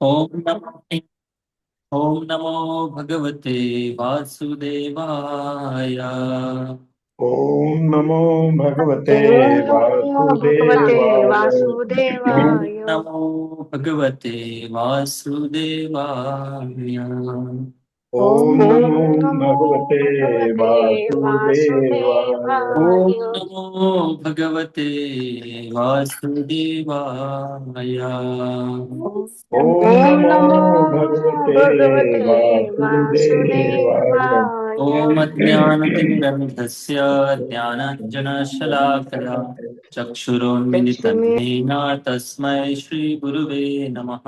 ओम नमो ओम नमो भगवते वासुदेवाय। ओम नमो भगवते ओम नमो भगवते वासुदेवाय। ओम वासुदेवाय। नमो भगवते वासुदेवाय। ओम ओम नमो नमो भगवते भगवते वासुदेवाय। वासुदेवाय। ओम नमो भगवते वासुदेवाय। ओम ओम नमो नमो भगवते भगवते वासुदेवाय। वासुदेवाय। ओम अज्ञानतिमिरन्धस्य ज्ञानाञ्जनशलाकया चक्षुरोन्मिलितं दक्षिणे येन तस्मै श्रीगुरुवे नमः।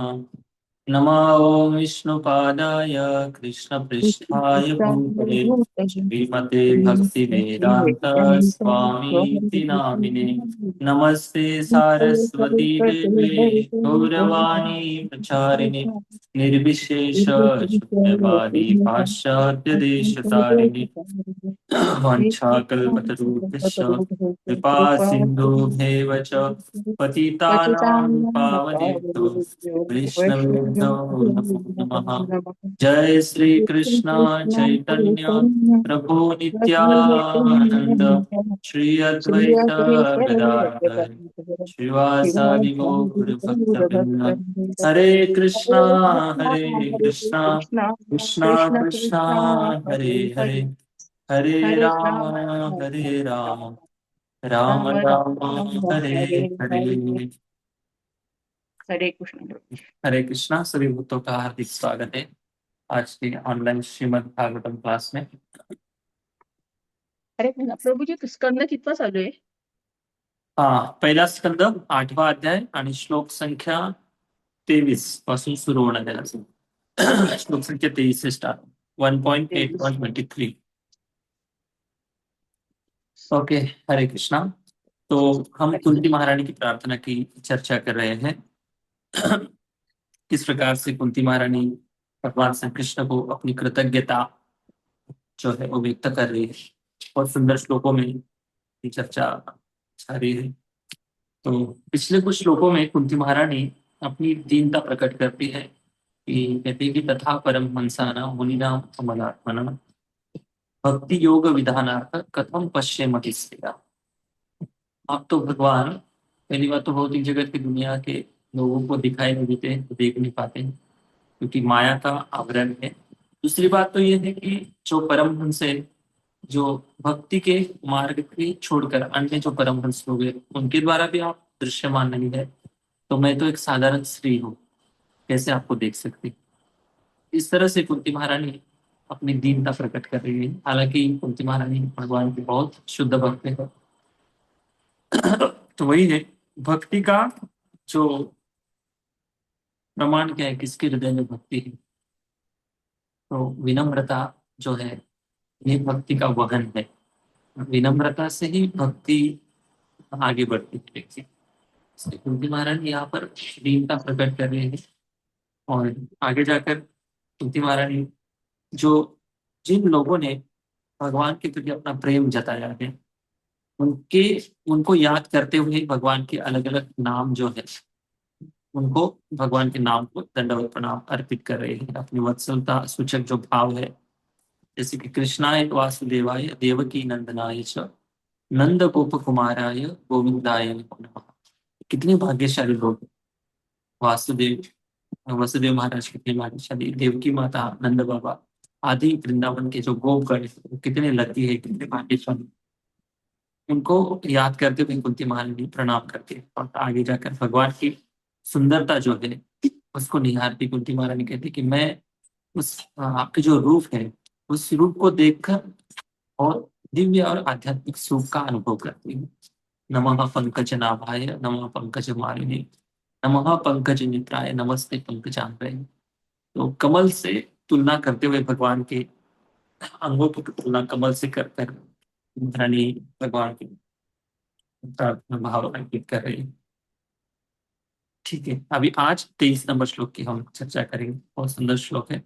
नमो ॐ विष्णुपादाय कृष्णपृष्ठाय भूतले श्रीमते भक्तिवेदान्त स्वामीति नामिने। नमस्ते सारस्वती देवे गौरवाणी प्रचारिणे निर्विशेष शून्यवादी पाश्चात्य देश तारिणे वंशाकल्पतरुभ्यश्च कृपा सिन्धुभ्येव च पतितानां पावनेभ्यो वैष्णवेभ्यो नमो नमः। जय श्री कृष्ण चैतन्य प्रभु नित्यानंद श्री अद्वैत गदाधर श्रीवासादि गौर भक्तवृंद। हरे कृष्णा कृष्णा कृष्ण कृष्णा कृष्ण हरे हरे हरे हरे हरे हरे राम राम हरे राम राम राम राम राम हरे हरे हरे। हरे। हरे कृष्ण। हरे कृष्णा सभी भक्तों का हार्दिक स्वागत है आज के ऑनलाइन श्रीमद् भागवतम क्लास में। अरे प्रभूजी स्कंद कितवा चालू आहे? हाँ, पहिला स्कंद 8वा अध्याय आणि श्लोक संख्या 23 पासून सुरू होणार आहे श्लोक संख्या 23 से स्टार्ट 1.8.23। ओके, हरे कृष्णा। तो हम कुंती महारानी की प्रार्थना की चर्चा कर रहे हैं। किस प्रकार से कुंती महारानी भगवान श्री कृष्ण को अपनी कृतज्ञता जो है वो व्यक्त कर रही है और सुंदर श्लोकों में ये चर्चा जारी है। तो पिछले कुछ श्लोकों में कुंती महारानी अपनी दीनता प्रकट करती है कि कहती है कि तथा परम हंसाना मुनिनाम कमलात्मना भक्ति योग विधानार्थ कथम पश्येमहि स्थिरा। आप तो भगवान पहली बात तो भौतिक जगत की दुनिया के लोगों को दिखाई नहीं देते, देख नहीं पाते हैं, क्योंकि माया का आवरण है। दूसरी बात तो ये है कि जो परमहंस है, जो भक्ति के मार्ग के छोड़कर अन्य जो परमहंस लोग हैं उनके द्वारा भी आप दृश्यमान नहीं है, तो मैं तो एक साधारण स्त्री हूँ, कैसे आपको देख सकती। इस तरह से कुंती महारानी अपनी दीनता प्रकट कर रही है। हालांकि कुंती महारानी भगवान की बहुत शुद्ध भक्त है। तो वही है, भक्ति का जो प्रमाण क्या है, किसके हृदय में भक्ति है, तो विनम्रता जो है ये भक्ति का वहन है। विनम्रता से ही भक्ति आगे बढ़ती है व्यक्ति। इसलिए कुंती महारानी यहाँ पर दीनता प्रकट कर रहे हैं और आगे जाकर कुंती महारानी जो जिन लोगों ने भगवान के प्रति अपना प्रेम जताया है उनके उनको याद करते हुए भगवान के अलग अलग नाम जो है उनको भगवान के नाम को दंडवत प्रणाम अर्पित कर रहे हैं। अपनी वत्सलता सूचक जो भाव है, जैसे कि कृष्णाय वासुदेवाय देवकी नंदनाय च नंद गोप कुमाराय गोविंदाय नमो नमः। कितने भाग्यशाली लोग हैं। वासुदेव वसुदेव महाराज कितने भाग्यशाली, देवकी माता, नंद बाबा आदि वृंदावन के जो गोपगण हैं, वो कितने लकी है, कितने भाग्यशाली। उनको याद करते हुए कुंती महारानी प्रणाम करते हैं और आगे जाकर भगवान की सुंदरता जो है उसको निहारती कुंती महारानी कहती कि मैं उस आपके जो रूप है उस रूप को देखकर और दिव्य और आध्यात्मिक सुख का अनुभव करती हूँ। नमः पंकज नाभाय नमः पंकज मालिनी नमः पंकज नेत्राय नमस्ते पंकजांग्रय। तो कमल से तुलना करते हुए भगवान के अंगों की तुलना कमल से कर कर धरणी भगवान की प्रार्थना भाव अंकित कर रही है। ठीक है, अभी आज 23 नंबर श्लोक की हम चर्चा करेंगे। बहुत सुंदर श्लोक है।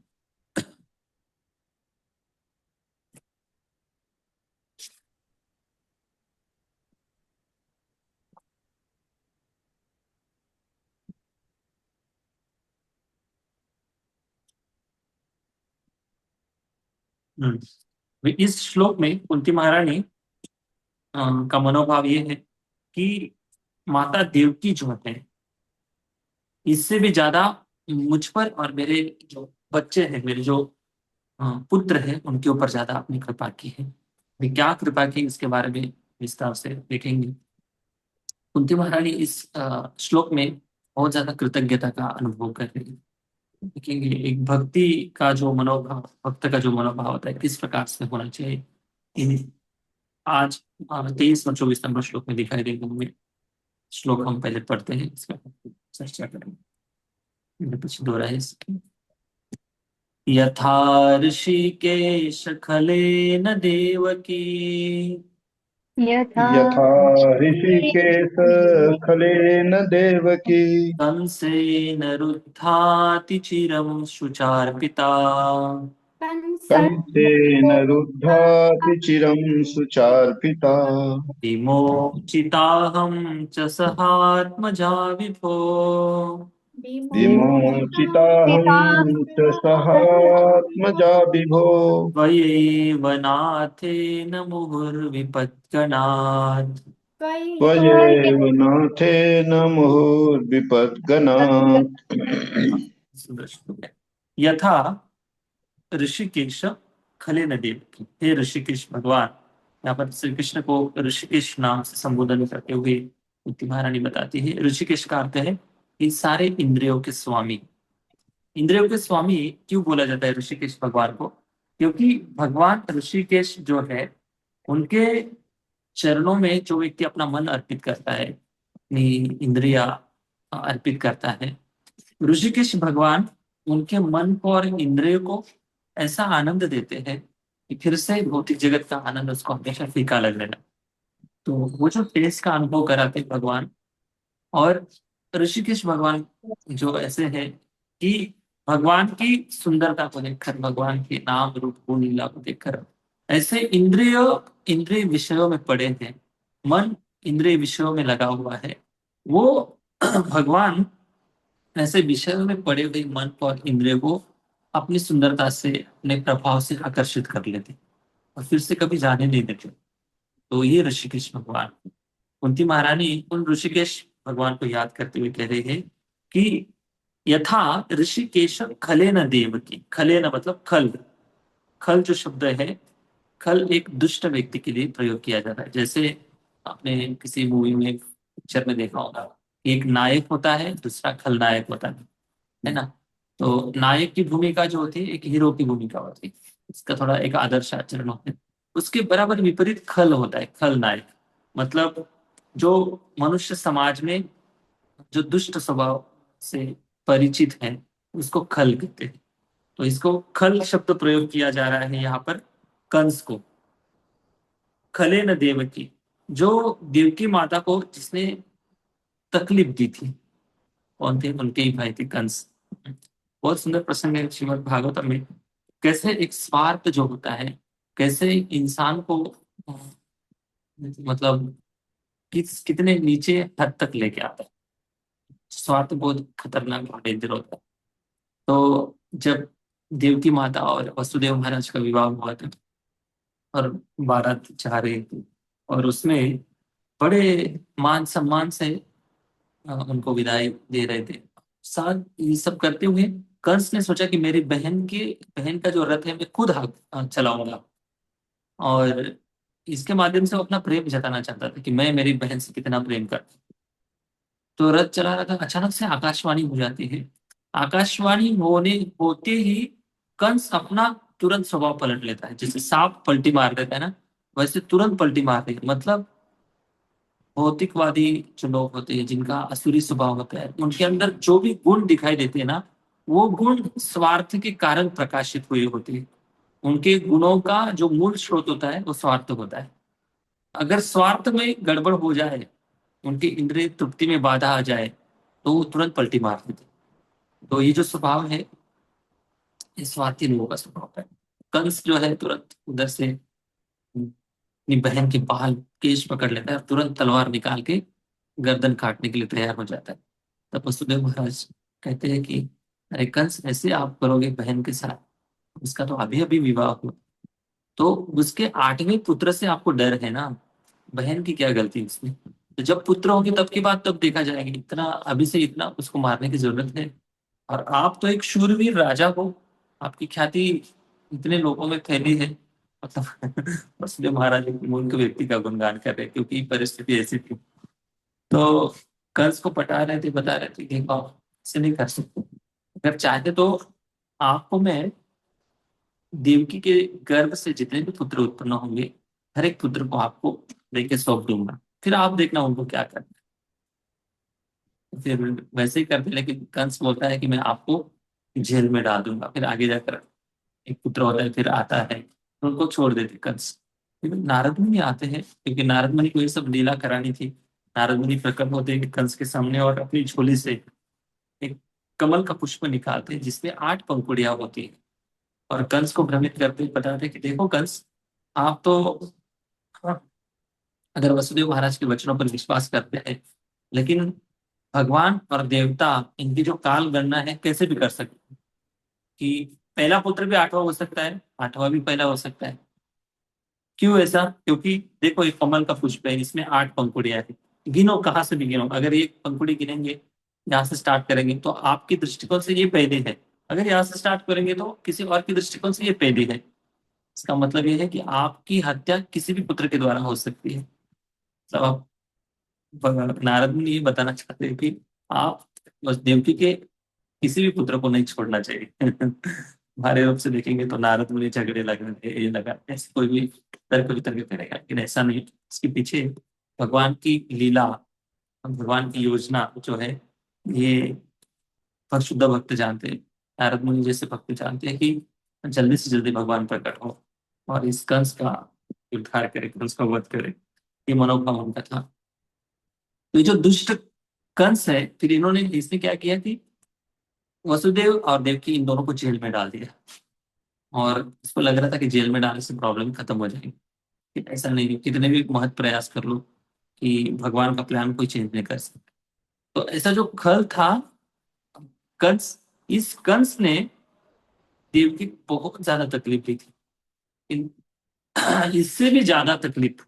इस श्लोक में कुंती महारानी का मनोभाव ये है कि माता देवकी जो है इससे भी ज्यादा मुझ पर और मेरे जो बच्चे हैं, मेरे जो पुत्र है, उनके ऊपर ज्यादा अपनी कृपा की है। अभी क्या कृपा की इसके बारे में विस्तार से देखेंगे। कुंती महारानी इस श्लोक में बहुत ज्यादा कृतज्ञता का अनुभव कर रही है। देखेंगे एक भक्ति का जो मनोभाव, भक्त का जो मनोभाव होता है किस प्रकार से होना चाहिए, इन आज 23 और 24 नंबर श्लोक में दिखाई देगा। हमें श्लोक हम पहले पढ़ते हैं, इसका चर्चा करेंगे। मेरे कुछ दो है इसकी। यथा ऋषिकेश खलेन देवकी यथा यथा ऋषिकेश खलेन देवकी कंसेन रुद्धाति चिरं शुचार्पिता कंसेन रुद्धाति चिरं सुचार्पिता विमोचिताहं च सहात्मजा विभो विमोचिताहं च सहात्मजा विभो त्वयैव नाथेन मुहुर्विपद्गणात्। त्वयैव नाथेन मुहुर्विपद्गणात्। सुंदर श्लोक है। यथा ऋषिकेश खलेन देवकी, हे ऋषिकेश भगवान। यहाँ पर श्री कृष्ण को ऋषिकेश नाम से संबोधन करते हुए कुंती महारानी बताती है ऋषिकेश का अर्थ है कि सारे इंद्रियों के स्वामी। इंद्रियों के स्वामी क्यों बोला जाता है ऋषिकेश भगवान को? क्योंकि भगवान ऋषिकेश जो है उनके चरणों में जो व्यक्ति अपना मन अर्पित करता है, अपनी इंद्रिया अर्पित करता है, ऋषिकेश भगवान उनके मन को और इंद्रियों को ऐसा आनंद देते हैं कि फिर से भौतिक जगत का आनंद उसको हमेशा फीका लगने लगा। तो वो जो टेस्ट का अनुभव कराते हैं भगवान, और ऋषिकेश भगवान जो ऐसे हैं कि भगवान की सुंदरता को देखकर, भगवान के नाम रूप गुण लीला को देखकर ऐसे इंद्रिय विषयों में पड़े हैं, मन इंद्रिय विषयों में लगा हुआ है, वो भगवान ऐसे विषयों में पड़े हुए मन और इंद्रियों को अपनी सुंदरता से, अपने प्रभाव से आकर्षित कर लेते और फिर से कभी जाने नहीं देते। तो ये ऋषिकेश भगवान। कुंती महारानी उन ऋषिकेश भगवान को याद करते हुए कह रहे हैं कि यथा ऋषिकेश खले न देव की। खले न मतलब खल। खल जो शब्द है, खल एक दुष्ट व्यक्ति के लिए प्रयोग किया जाता है। जैसे आपने किसी मूवी में, पिक्चर में देखा होगा, एक नायक होता है, दूसरा खलनायक होता है ना। तो नायक की भूमिका जो होती है एक हीरो की भूमिका होती है, इसका थोड़ा एक आदर्श आचरण होता है। उसके बराबर विपरीत खल होता है, खलनायक। मतलब जो मनुष्य समाज में जो दुष्ट स्वभाव से परिचित है उसको खल कहते हैं। तो इसको खल शब्द प्रयोग किया जा रहा है यहाँ पर कंस को। खले न देवकी, जो देवकी माता को जिसने तकलीफ दी थी, कौन थे? उनके ही भाई थे कंस। बहुत सुंदर प्रसंग है श्रीमद् भागवतम में, कैसे एक स्वार्थ जो होता है, कैसे इंसान को मतलब कितने नीचे हद तक लेके आता है। स्वार्थ बहुत खतरनाक और डेंजर होता है। तो जब देवकी माता और वसुदेव महाराज का विवाह हुआ था और बारात जा रही थी, और उसमें बड़े मान सम्मान से उनको विदाई दे रहे थे, साथ ये सब करते हुए कंस ने सोचा कि मेरी बहन का जो रथ है मैं खुद चलाऊंगा, और इसके माध्यम से वो अपना प्रेम जताना चाहता था कि मैं मेरी बहन से कितना प्रेम करता हूं। तो रथ चला रहा था, अचानक से आकाशवाणी हो जाती है। आकाशवाणी होते ही कंस अपना तुरंत स्वभाव पलट लेता है। जैसे सांप पलटी मार देता है ना, वैसे तुरंत पलटी मार देगा। मतलब भौतिकवादी जो लोग होते हैं, जिनका असुरी स्वभाव होता है, उनके अंदर जो भी गुण दिखाई देते हैं ना, वो गुण स्वार्थ के कारण प्रकाशित हुए होते हैं। उनके गुणों का जो मूल स्रोत होता है वो स्वार्थ होता है। अगर स्वार्थ में गड़बड़ हो जाए, उनकी इंद्रिय तृप्ति में बाधा आ जाए, तो वो तुरंत पलटी मार देते। तो ये जो स्वभाव है, ये स्वार्थी लोगों का स्वभाव है। कंस जो है तुरंत उधर से अपनी बहन के बाल केश पकड़ लेता है और तुरंत तलवार निकाल के गर्दन काटने के लिए तैयार हो जाता है। तब वसुदेव महाराज कहते हैं कि अरे कंस, ऐसे आप करोगे बहन के साथ? उसका तो अभी अभी विवाह हुआ। तो उसके 8वें पुत्र से आपको डर है ना, बहन की क्या गलती उसमें? तो जब पुत्र होंगे तब की बात तब देखा जाएगा, इतना अभी से इतना उसको मारने की जरूरत है। और आप तो एक शूरवीर राजा हो, आपकी ख्याति इतने लोगों में फैली है, मतलब वसुदेव महाराज एक मूर्ख व्यक्ति का गुणगान कर रहे क्योंकि परिस्थिति ऐसी थी। तो कंस को पटा रहे थे, बता रहे थे देखो आप ऐसे नहीं कर सकते, अगर चाहते तो आपको मैं देवकी के गर्भ से जितने भी पुत्र उत्पन्न होंगे, हर एक पुत्र को आपको देके सौंप दूंगा, फिर आप देखना उनको क्या करना है। फिर वैसे ही करते, लेकिन कंस बोलता है कि मैं आपको जेल में डाल दूंगा। फिर आगे जाकर एक पुत्र होता है, फिर आता है, तो उनको छोड़ देते कंस। फिर नारद मुनि आते हैं, क्योंकि नारद मुनि को ये सब लीला करानी थी। नारद मुनि प्रकट होते हैं कंस के सामने और अपनी झोली से एक कमल का पुष्प निकालते हैं जिसमें 8 पंखुड़ियां होती है, और कंस को भ्रमित करते हुए बताते हैं कि देखो कंस, आप तो, हाँ, अगर वसुदेव महाराज के वचनों पर विश्वास करते हैं, लेकिन भगवान और देवता इनकी जो काल गणना है कैसे भी कर सकते हैं कि पहला पुत्र भी 8वां हो सकता है, 8वां भी पहला हो सकता है। क्यों ऐसा? क्योंकि देखो एक कमल का पुष्प है, इसमें 8 पंखुड़ियां हैं, गिनो कहाँ से भी गिनो, अगर एक पंखुड़ी गिनेंगे, यहाँ से स्टार्ट करेंगे तो आपकी दृष्टिकोण से ये पहली है, अगर यहाँ से स्टार्ट करेंगे तो किसी और की दृष्टिकोण से ये पहली है। इसका मतलब ये है कि आपकी हत्या किसी भी पुत्र के द्वारा हो सकती है। तो आप, नारद मुनि ये बताना चाहते हैं कि आप बस देवकी के किसी भी पुत्र को नहीं छोड़ना चाहिए। हमारे रूप से देखेंगे तो नारद मुनि झगड़े लग रहे थे, ये लगा ऐसे कोई भी तर्क वितर्क करेगा, लेकिन ऐसा नहीं। इसके पीछे भगवान की लीला, भगवान की योजना जो है, ये हर शुद्ध भक्त जानते हैं। नारद मुनि जैसे भक्त जानते हैं कि जल्दी से जल्दी भगवान प्रकट हो और इस कंस का उद्धार करे, कंस का वध करे, ये मनोभाव उनका था। तो ये जो दुष्ट कंस है, फिर इन्होंने इसने क्या किया कि वसुदेव और देवकी इन दोनों को जेल में डाल दिया, और इसको लग रहा था कि जेल में डालने से प्रॉब्लम खत्म हो जाएगी। लेकिन ऐसा नहीं है, कितने भी महत प्रयास कर लो कि भगवान का प्लान कोई चेंज नहीं कर सकता। तो ऐसा जो खल था कंस, इस कंस ने देवकी को बहुत ज्यादा तकलीफ दी थी। इन इससे भी ज्यादा तकलीफ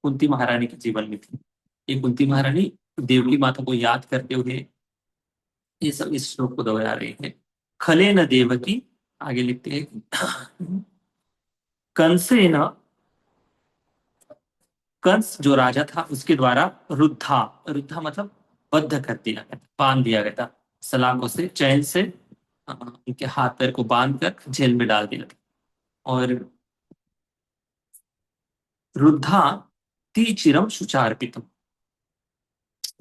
कुंती महारानी के जीवन में थी। ये कुंती महारानी देवकी माता को याद करते हुए ये सब इस श्लोक को दोहरा रहे हैं। खले न देवकी, आगे लिखते हैं, कंसे न, कंस जो राजा था उसके द्वारा रुद्धा, रुद्धा मतलब बद्ध कर दिया गया था, बांध दिया गया था, सलाखों से, चैन से उनके हाथ पैर को बांध कर जेल में डाल दिया था। और रुद्धा ती चिरम सुचार्पितम,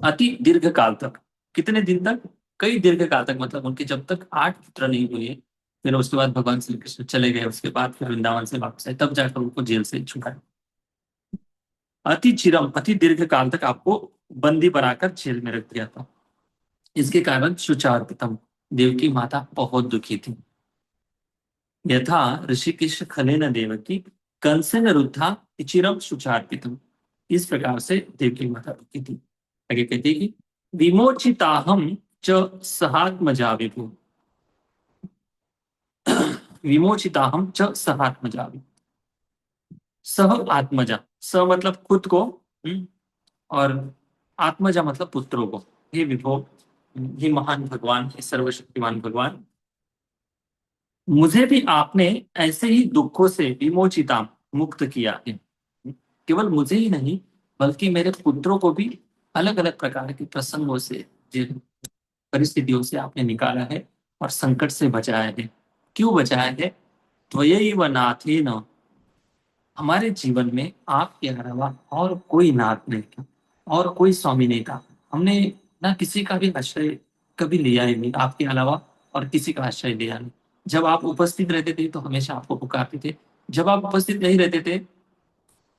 अति दीर्घ काल तक, कितने दिन तक? कई दीर्घ काल तक, मतलब उनके जब तक 8 पुत्र नहीं हुए, फिर उसके बाद भगवान श्री कृष्ण चले गए, उसके बाद फिर वृंदावन से वापस आए, तब जाकर उनको जेल से छुड़ाया। अति चिरम, अति दीर्घ काल तक आपको बंदी बनाकर जेल में रख दिया था। इसके कारण सुचार्पितम, देवकी माता बहुत दुखी थी। यथा ऋषिकेश खलेन देवकी कंसेन रुद्धा चिरम सुचार्पितम, इस प्रकार से देवकी माता दुखी थी। आगे कहती है कि विमोचिताहम च सहात्मजा विभु, विमोचिताहम च सहात्मजा विभु, सह आत्मजा, स मतलब खुद को, और आत्मजा मतलब पुत्रों को। हे विभो, हे महान भगवान, हे सर्वशक्तिमान भगवान, मुझे भी आपने ऐसे ही दुखों से विमोचिता, मुक्त किया है। केवल मुझे ही नहीं, बल्कि मेरे पुत्रों को भी अलग अलग प्रकार के प्रसंगों से, जिन परिस्थितियों से आपने निकाला है और संकट से बचाया है। क्यों बचाया है? त्वयैव नाथेन, हमारे जीवन में आपके अलावा और कोई नाथ नहीं था, और कोई स्वामी नहीं था। हमने ना किसी का भी आश्रय कभी लिया ही नहीं आपके अलावा, और किसी का आश्रय लिया नहीं। जब आप उपस्थित रहते थे तो हमेशा आपको पुकारते थे, जब आप उपस्थित नहीं रहते थे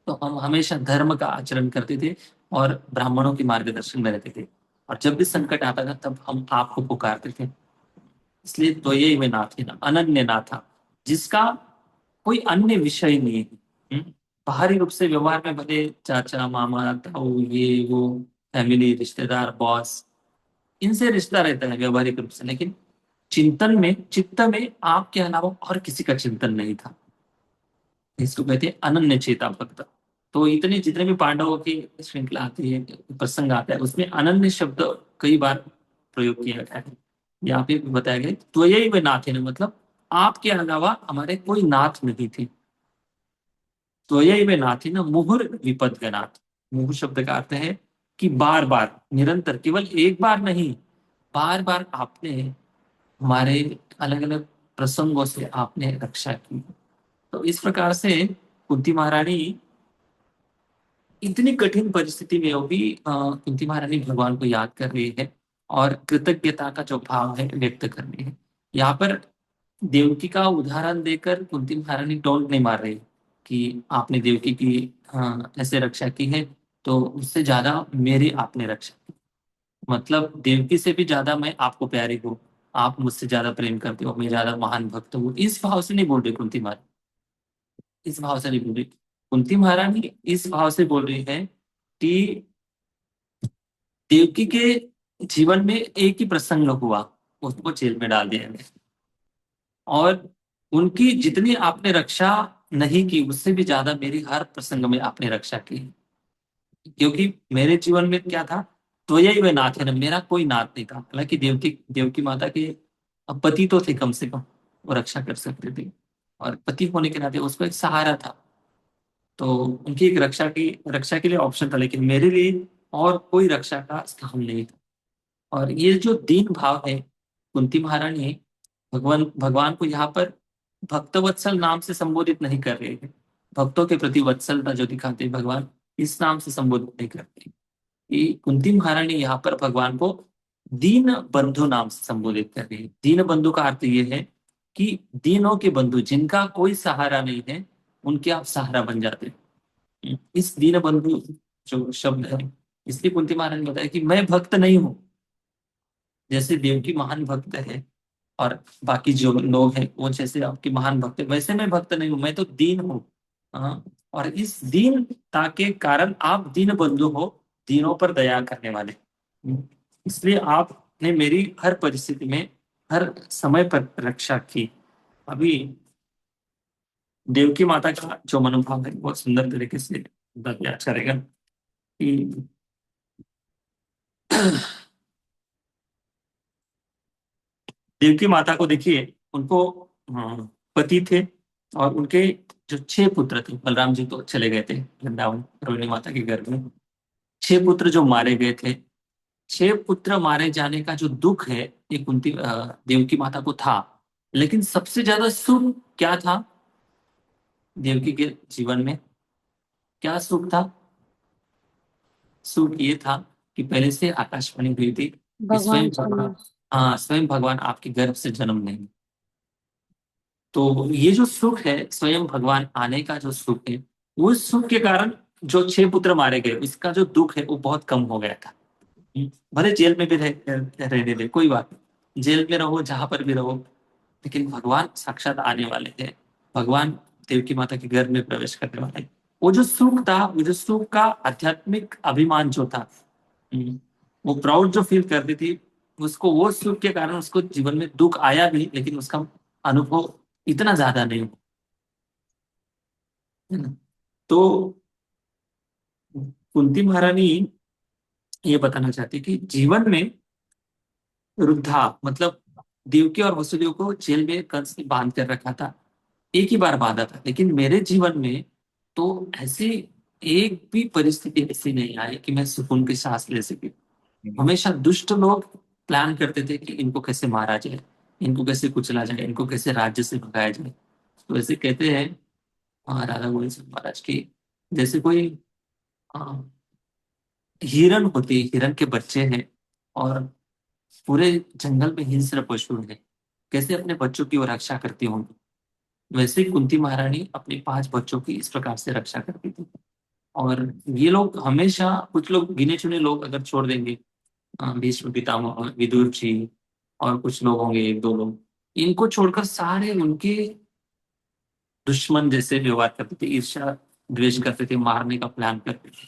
तो हम हमेशा धर्म का आचरण करते थे और ब्राह्मणों के मार्गदर्शन में रहते थे। और जब भी संकट आता था तब हम आपको पुकारते थे। इसलिए तो यही में नाथ है ना, अनन्य नाथ था, जिसका कोई अन्य विषय नहीं है। बाहरी रूप से व्यवहार में भले चाचा मामा ताऊ ये वो, फैमिली रिश्तेदार बॉस, इनसे रिश्ता रहता है व्यवहारिक रूप से, लेकिन चिंतन में, चित्त में आपके अलावा और किसी का चिंतन नहीं था। इसको कहते हैं अनन्य चेता भक्त। तो इतने जितने भी पांडवों की श्रृंखला आती है, प्रसंग आता है, उसमें अनन्य शब्द कई बार प्रयोग किया गया है। यहाँ पे बताया गया त्वयैव नाथेन, मतलब आपके अलावा हमारे कोई नाथ नहीं थे। त्वयैव नाथेन मुहुर विपद्गनात्। मुहुर शब्द का अर्थ है कि बार बार, निरंतर, केवल एक बार नहीं, बार बार आपने हमारे अलग अलग प्रसंगों से आपने रक्षा की। तो इस प्रकार से कुंती महारानी इतनी कठिन परिस्थिति में वो भी कुंती महारानी भगवान को याद कर रही है और कृतज्ञता का जो भाव है व्यक्त कर रही है। यहाँ पर देवकी का उदाहरण देकर कुंती महारानी टोंट नहीं मार रही कि आपने देवकी की ऐसे रक्षा की है, तो उससे ज्यादा मेरी आपने रक्षा की, मतलब देवकी से भी ज्यादा मैं आपको प्यारी हूँ, आप मुझसे ज्यादा प्रेम करते हो, मैं ज्यादा महान भक्त हूँ, इस भाव से नहीं बोल रही कुंती महारानी। इस भाव से नहीं बोल रही कुंती महारानी, इस भाव से बोल रही है कि देवकी के जीवन में एक ही प्रसंग हुआ, उसको जेल में डाल दिया गया, और उनकी जितनी आपने रक्षा नहीं की, उससे भी ज्यादा मेरी हर प्रसंग में आपने रक्षा की। क्योंकि मेरे जीवन में क्या था, तो यही वह नाथ है ना, मेरा कोई नाथ नहीं था। हालांकि देवकी देवकी माता के पति तो थे, कम से कम वो रक्षा कर सकते थे, और पति होने के नाते उसको एक सहारा था, तो उनकी एक रक्षा के लिए ऑप्शन था, लेकिन मेरे लिए और कोई रक्षा का स्थान नहीं था। और ये जो दीन भाव है, कुंती महारानी भगवान भगवान को यहाँ पर भक्तवत्सल नाम से संबोधित नहीं कर रहे थे। भक्तों के प्रति वत्सलता जो दिखाते हैं भगवान, इस नाम से संबोधित नहीं करते। ये कुंती महारानी यहाँ पर भगवान को दीन बंधु नाम से संबोधित कर रही है। दीन बंधु का अर्थ ये है कि दीनों के बंधु, जिनका कोई सहारा नहीं है, उनके आप सहारा बन जाते हैं। इस दीन बंधु जो शब्द है, इसलिए कुंती महारानी ने बताया कि मैं भक्त नहीं हूं, जैसे देवकी महान भक्त है और बाकी जो लोग हैं वो जैसे आपके महान भक्त है, वैसे मैं भक्त नहीं हूं, मैं तो दीन हूँ। हाँ, और इस दीनता के कारण आप दीन बंधु हो, दीनों पर दया करने वाले। इसलिए आपने मेरी हर परिस्थिति में, हर समय पर रक्षा की। अभी देवकी माता का जो मनोभाव है बहुत सुंदर तरीके से बताया अच्छा रहेगा कि देवकी माता को देखिए, उनको पति थे, और उनके जो 6 पुत्र थे, बलराम जी तो चले गए थे वृंदावन रोहिणी माता के गर्भ में, 6 पुत्र जो मारे गए थे, 6 पुत्र मारे जाने का जो दुख है, ये कुंती देवकी माता को था। लेकिन सबसे ज्यादा सुख क्या था देवकी के जीवन में? क्या सुख था? सुख ये था कि पहले से आकाशवाणी हुई थी कि स्वयं भगवान, हाँ, स्वयं भगवान आपके गर्भ से जन्म लेंगे। तो ये जो सुख है, स्वयं भगवान आने का जो सुख है, उस सुख के कारण जो 6 पुत्र मारे गए, इसका जो दुख है वो बहुत कम हो गया था। भले जेल में भी रहने दे, कोई बात नहीं, जेल में रहो, जहां पर भी रहो, लेकिन भगवान साक्षात आने वाले हैं, भगवान देवकी माता के घर में प्रवेश करने वाले हैं। वो जो सुख था, वो जो सुख का आध्यात्मिक अभिमान जो था, वो प्राउड जो फील करती थी, उसको वो सुख के कारण उसको जीवन में दुख आया भी, लेकिन उसका अनुभव इतना ज्यादा नहीं हुआ, है ना। तो कुंती महारानी ये बताना चाहती कि जीवन में रुद्धा, मतलब देवकी और वसुदेव को जेल में कंस ने बांध कर रखा था, एक ही बार बांधा था, लेकिन मेरे जीवन में तो ऐसी एक भी परिस्थिति ऐसी नहीं आई कि मैं सुकून की सांस ले सकी। हमेशा दुष्ट लोग प्लान करते थे कि इनको कैसे मारा जाए, इनको कैसे कुचला जाए, इनको कैसे राज्य से भगाया जाए। तो ऐसे कहते हैं राधा गोविंद सिंह महाराज की, जैसे कोई हिरन होती, हिरन के बच्चे हैं, और पूरे जंगल में हिंस्र पशु हैं, कैसे अपने बच्चों की वो रक्षा करती होंगी, वैसे ही कुंती महारानी अपने 5 बच्चों की इस प्रकार से रक्षा करती थी। और ये लोग हमेशा, कुछ लोग गिने चुने लोग अगर छोड़ देंगे, भीष्म पितामह, विदुर जी, और कुछ लोग होंगे, 1-2 लोग, इनको छोड़कर सारे उनके दुश्मन जैसे व्यवहार करते थे, ईर्ष्या द्वेष करते थे, मारने का प्लान करते थे।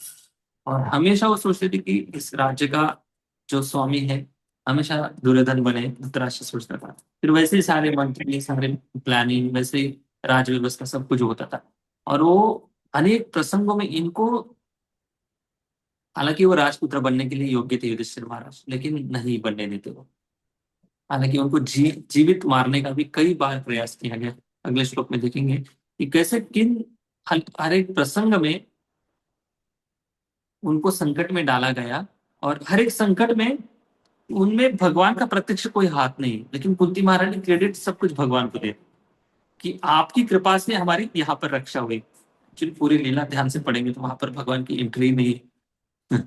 और हमेशा वो सोचते थे कि इस राज्य का जो स्वामी है हमेशा दुर्योधन बने, धृतराष्ट्र सोचता था। फिर वैसे ही सारे मंत्री, सारे प्लानिंग, वैसे ही राज व्यवस्था सब कुछ होता था। और वो अनेक प्रसंगों में इनको, हालांकि वो राजपुत्र बनने के लिए योग्य थे युधिष्ठिर महाराज, लेकिन नहीं बनने देते वो। हालांकि उनको जीवित मारने का भी कई बार प्रयास किया गया। अगले श्लोक में देखेंगे कि कैसे किन हर एक प्रसंग में उनको संकट में डाला गया, और हर एक संकट में उनमें भगवान का प्रत्यक्ष कोई हाथ नहीं, लेकिन कुंती महारानी क्रेडिट सब कुछ भगवान को दे कि आपकी कृपा से हमारी यहाँ पर रक्षा हुई। एक्चुअली पूरी लीला ध्यान से पढ़ेंगे तो वहां पर भगवान की एंट्री नहीं है।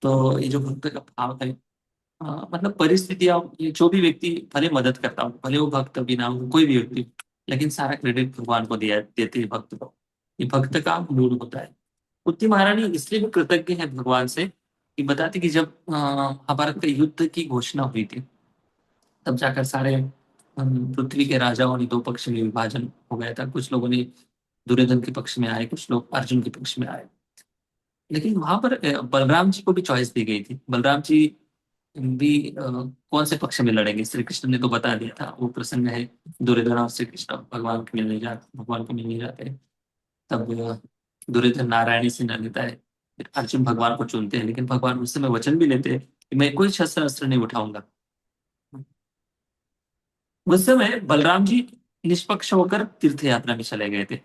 तो ये जो भक्त का भाव है, मतलब परिस्थितियां, ये जो भी व्यक्ति भले मदद करता हो, भले वो भक्त भी ना हो, कोई भी व्यक्ति, लेकिन सारा क्रेडिट भगवान को दिया देते हैं भक्त को। ये भक्त का मूड होता है। कुंती महारानी इसलिए भी कृतज्ञ है भगवान से कि बताती कि जब महाभारत के युद्ध की घोषणा हुई थी, तब जाकर सारे पृथ्वी के राजाओं ने दो पक्ष में विभाजन हो गया था। कुछ लोगों ने दुर्योधन के पक्ष में आए, कुछ लोग अर्जुन के पक्ष में आए। लेकिन वहां पर बलराम जी को भी चॉइस दी गई थी। बलराम जी भी कौन से पक्ष में लड़ेंगे, श्री कृष्ण ने तो बता दिया था। वो प्रसंग है दुर्योधन और श्री कृष्ण भगवान को मिलने जाते हैं। तब दुर्योधन नारायणी से न लेता है, फिर अर्जुन भगवान को चुनते हैं, लेकिन भगवान उस समय वचन भी लेते हैं कि मैं कोई शस्त्र अस्त्र नहीं उठाऊंगा। उस समय बलराम जी निष्पक्ष होकर तीर्थ यात्रा में चले गए थे।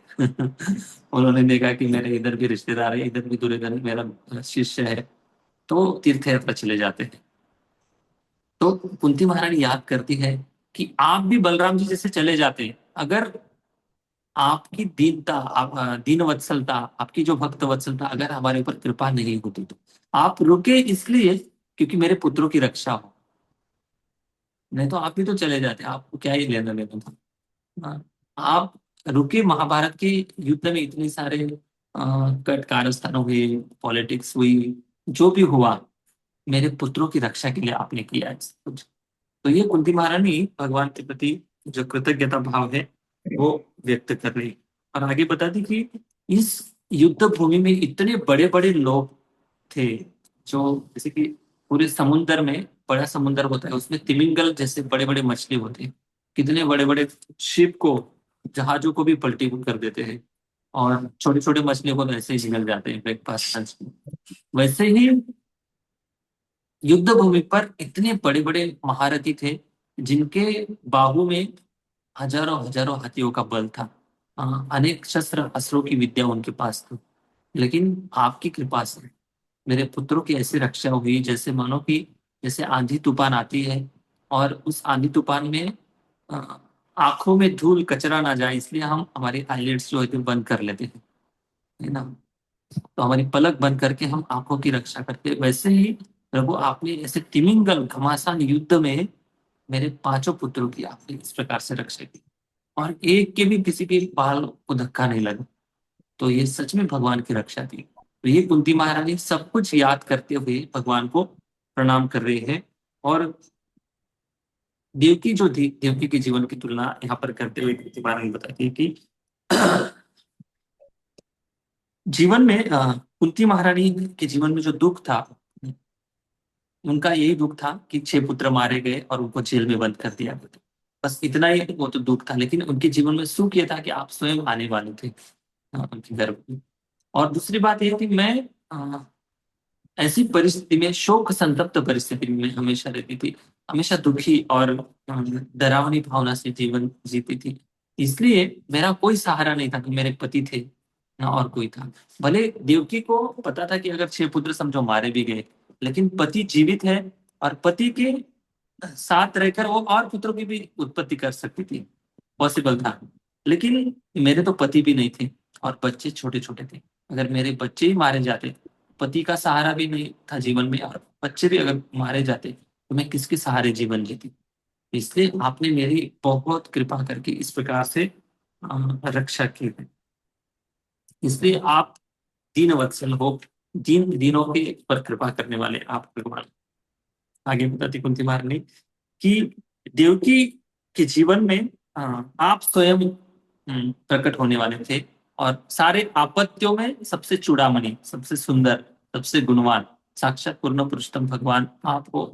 उन्होंने देखा कि मेरे इधर भी रिश्तेदार है, इधर भी दुर्योधन मेरा शिष्य है, तो तीर्थ यात्रा चले जाते हैं। तो कुंती महारानी याद करती है कि आप भी बलराम जी जैसे चले जाते, अगर आपकी दीनता, दीन वत्सलता, आपकी जो भक्त वत्सलता अगर हमारे ऊपर कृपा नहीं होती, तो आप रुके इसलिए क्योंकि मेरे पुत्रों की रक्षा हो, नहीं तो आप भी तो चले जाते, आपको क्या ही लेना देना था। हाँ, आप रुके। महाभारत के युद्ध में इतने सारे कट कारस्थान हुए, पॉलिटिक्स हुई, जो भी हुआ मेरे पुत्रों की रक्षा के लिए आपने किया है सब कुछ। तो ये कुंती महारानी भगवान के प्रति जो कृतज्ञता भाव है वो व्यक्त कर रही। और आगे बता दी कि इस युद्ध भूमि में इतने बड़े बड़े लोग थे, जो जैसे कि पूरे समुद्र में, बड़ा समुद्र होता है उसमें तिमिंगल जैसे बड़े बड़े मछली होते हैं, कितने बड़े बड़े शिप को, जहाजों को भी पलटी कर देते हैं, और छोटे छोटे मछलियों को तो ऐसे ही निकल जाते हैं ब्रेकफास्ट लंच में। वैसे ही युद्ध भूमि पर इतने बड़े बड़े महारथी थे, जिनके बाहु में हजारों हजारों हाथियों का बल था। अनेक शस्त्र अस्त्रों की विद्या उनके पास थी, लेकिन आपकी कृपा से मेरे पुत्रों की ऐसी रक्षा हुई, जैसे मानो कि जैसे आंधी तूफान आती है, और उस आंधी तूफान में अ, आंखों में धूल कचरा ना जाए, इसलिए हम हमारे आईलिड्स जो है वो बंद कर लेते हैं, है ना। तो हमारी पलक बंद करके हम आंखों की रक्षा करते हैं। वैसे ही प्रभु आपने ऐसे तिमिंगल घमासान युद्ध में मेरे पांचों पुत्रों की आपने इस प्रकार से रक्षा की, और एक के भी किसी के बाल को धक्का नहीं लगा। तो ये सच में भगवान की रक्षा थी। तो ये कुंती महारानी सब कुछ याद करते हुए भगवान को प्रणाम कर रहे हैं। और देवकी जो थी, देवकी के जीवन की तुलना यहाँ पर करते हुए कुंती महारानी बताती है कि जीवन में कुंती महारानी के जीवन में जो दुख था, उनका यही दुख था कि 6 पुत्र मारे गए और उनको जेल में बंद कर दिया गया। बस इतना ही वो तो दुख था, लेकिन उनके जीवन में सुख ये था कि आप स्वयं आने वाले थे उनके गर्भ में। और दूसरी बात यह थी, मैं ऐसी परिस्थिति में, शोक संतप्त परिस्थिति में हमेशा रहती थी, हमेशा दुखी और डरावनी भावना से जीवन जीती थी। इसलिए मेरा कोई सहारा नहीं था कि मेरे पति थे, ना और कोई था। भले देवकी को पता था कि अगर 6 पुत्र समझो मारे भी गए, लेकिन पति जीवित है, और पति के साथ रहकर वो और पुत्रों की भी उत्पत्ति कर सकती थी, पॉसिबल था। लेकिन मेरे तो पति भी नहीं थे, और बच्चे छोटे छोटे थे। अगर मेरे बच्चे ही मारे जाते, पति का सहारा भी नहीं था जीवन में, और बच्चे भी अगर मारे जाते, तो मैं किसके सहारे जीवन जीती। इसलिए आपने मेरी बहुत कृपा करके इस प्रकार से रक्षा की है। इसलिए आप दीन वत्सल हो, दीन दीनों के पर कृपा करने वाले आप भगवान। आगे बताती कुंती महारानी कि देवकी के जीवन में आप स्वयं प्रकट होने वाले थे, और सारे आपत्तियों में सबसे चूड़ामणि, सबसे सुंदर, सबसे गुणवान, साक्षात पूर्ण पुरुषोत्तम भगवान आपको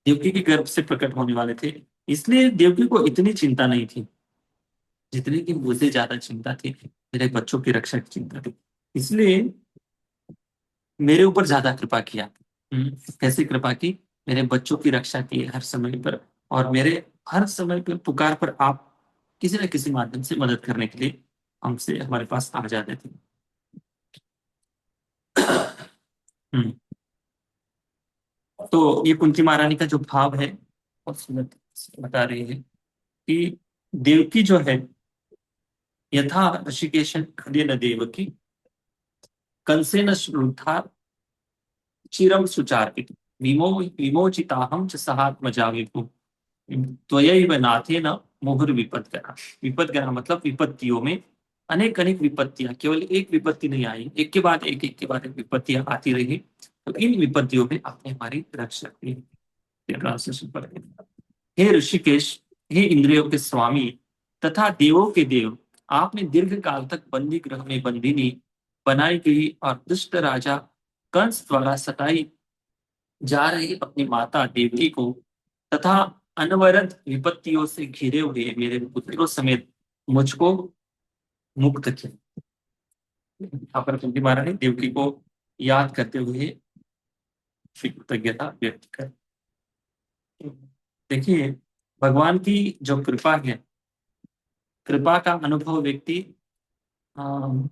देवकी के गर्भ से प्रकट होने वाले थे। इसलिए देवकी को इतनी चिंता नहीं थी। जितनी की मुझे ज्यादा चिंता थी मेरे बच्चों की रक्षा की चिंता थी, इसलिए मेरे ऊपर ज्यादा कृपा किया। कैसे कृपा की? मेरे बच्चों की रक्षा की हर समय पर, और मेरे हर समय पर पुकार पर आप किसी न किसी माध्यम से मदद करने के लिए हमसे हमारे पास आ जाते थे। हम्म, तो ये कुंती महारानी का जो भाव है और सुमति बता रही है कि देवकी जो है, यथा ऋषिकेश न देवकी कंसेन श्रुद्धा चिरम सुचार्पित विमोचिताहम च सहात्मजा विभु त्वयैव नाथेन मुहुर विपद्गना। विपद्गना मतलब विपत्तियों में, अनेक अनेक विपत्तियां, केवल एक विपत्ति नहीं आई, एक के बाद एक विपत्तियां आती रही, तो इन विपत्तियों में आपने हमारी रक्षा की। तेरह से ऊपर। हे ऋषिकेश, हे इंद्रियों के स्वामी तथा देवों के देव, आपने दीर्घ काल तक बंदी गृह में बंदिनी बनाई गई और दुष्ट राजा कंस द्वारा सताई जा रही अपनी माता देवकी को तथा अनवरत विपत्तियों से घिरे हुए मेरे पुत्रों समेत मुझको मुक्त किया। यहाँ पर कुंती महारानी देवकी को याद करते हुए कृतज्ञता व्यक्त कर। देखिए, भगवान की जो कृपा है, कृपा का अनुभव व्यक्ति अम,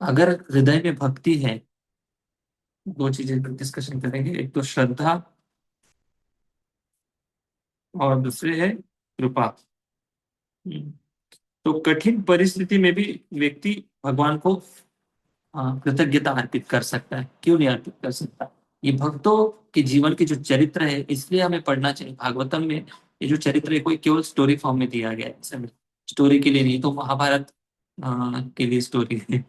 अगर हृदय में भक्ति है, दो चीजें डिस्कशन करेंगे, एक तो श्रद्धा और दूसरे है कृपा। हम्म, तो कठिन परिस्थिति में भी व्यक्ति भगवान को कृतज्ञता अर्पित कर सकता है। क्यों नहीं अर्पित कर सकता? ये भक्तों के जीवन की जो चरित्र है, इसलिए हमें पढ़ना चाहिए। भागवतम में ये जो चरित्र है, कोई केवल स्टोरी फॉर्म में दिया गया है, स्टोरी के लिए नहीं, तो महाभारत के लिए स्टोरी है।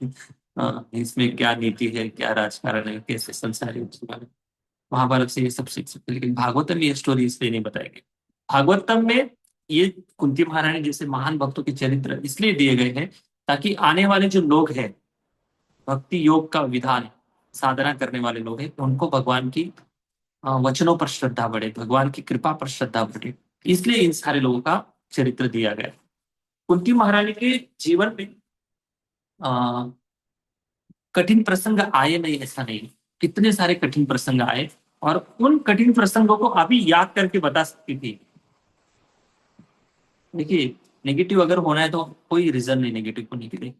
इसमें क्या नीति है, क्या राजकारण है, कैसे संसार है, उसके बारे में महाभारत से ये सब सीख सकते हैं। लेकिन भागवतम में ये स्टोरी इसलिए नहीं बताएगी। भागवतम में ये कुंती महारानी जैसे महान भक्तों के चरित्र इसलिए दिए गए हैं ताकि आने वाले जो लोग हैं, भक्ति योग का विधान साधना करने वाले लोग हैं, उनको भगवान की वचनों पर श्रद्धा बढ़े, भगवान की कृपा पर श्रद्धा बढ़े, इसलिए इन सारे लोगों का चरित्र दिया गया है। कुंती महारानी के जीवन में आ, कठिन प्रसंग आए नहीं ऐसा नहीं, कितने सारे कठिन प्रसंग आए, और उन कठिन प्रसंगों को अभी याद करके बता सकती थी। देखिए, नेगेटिव अगर होना है तो कोई रीजन नहीं नेगेटिव होने के लिए।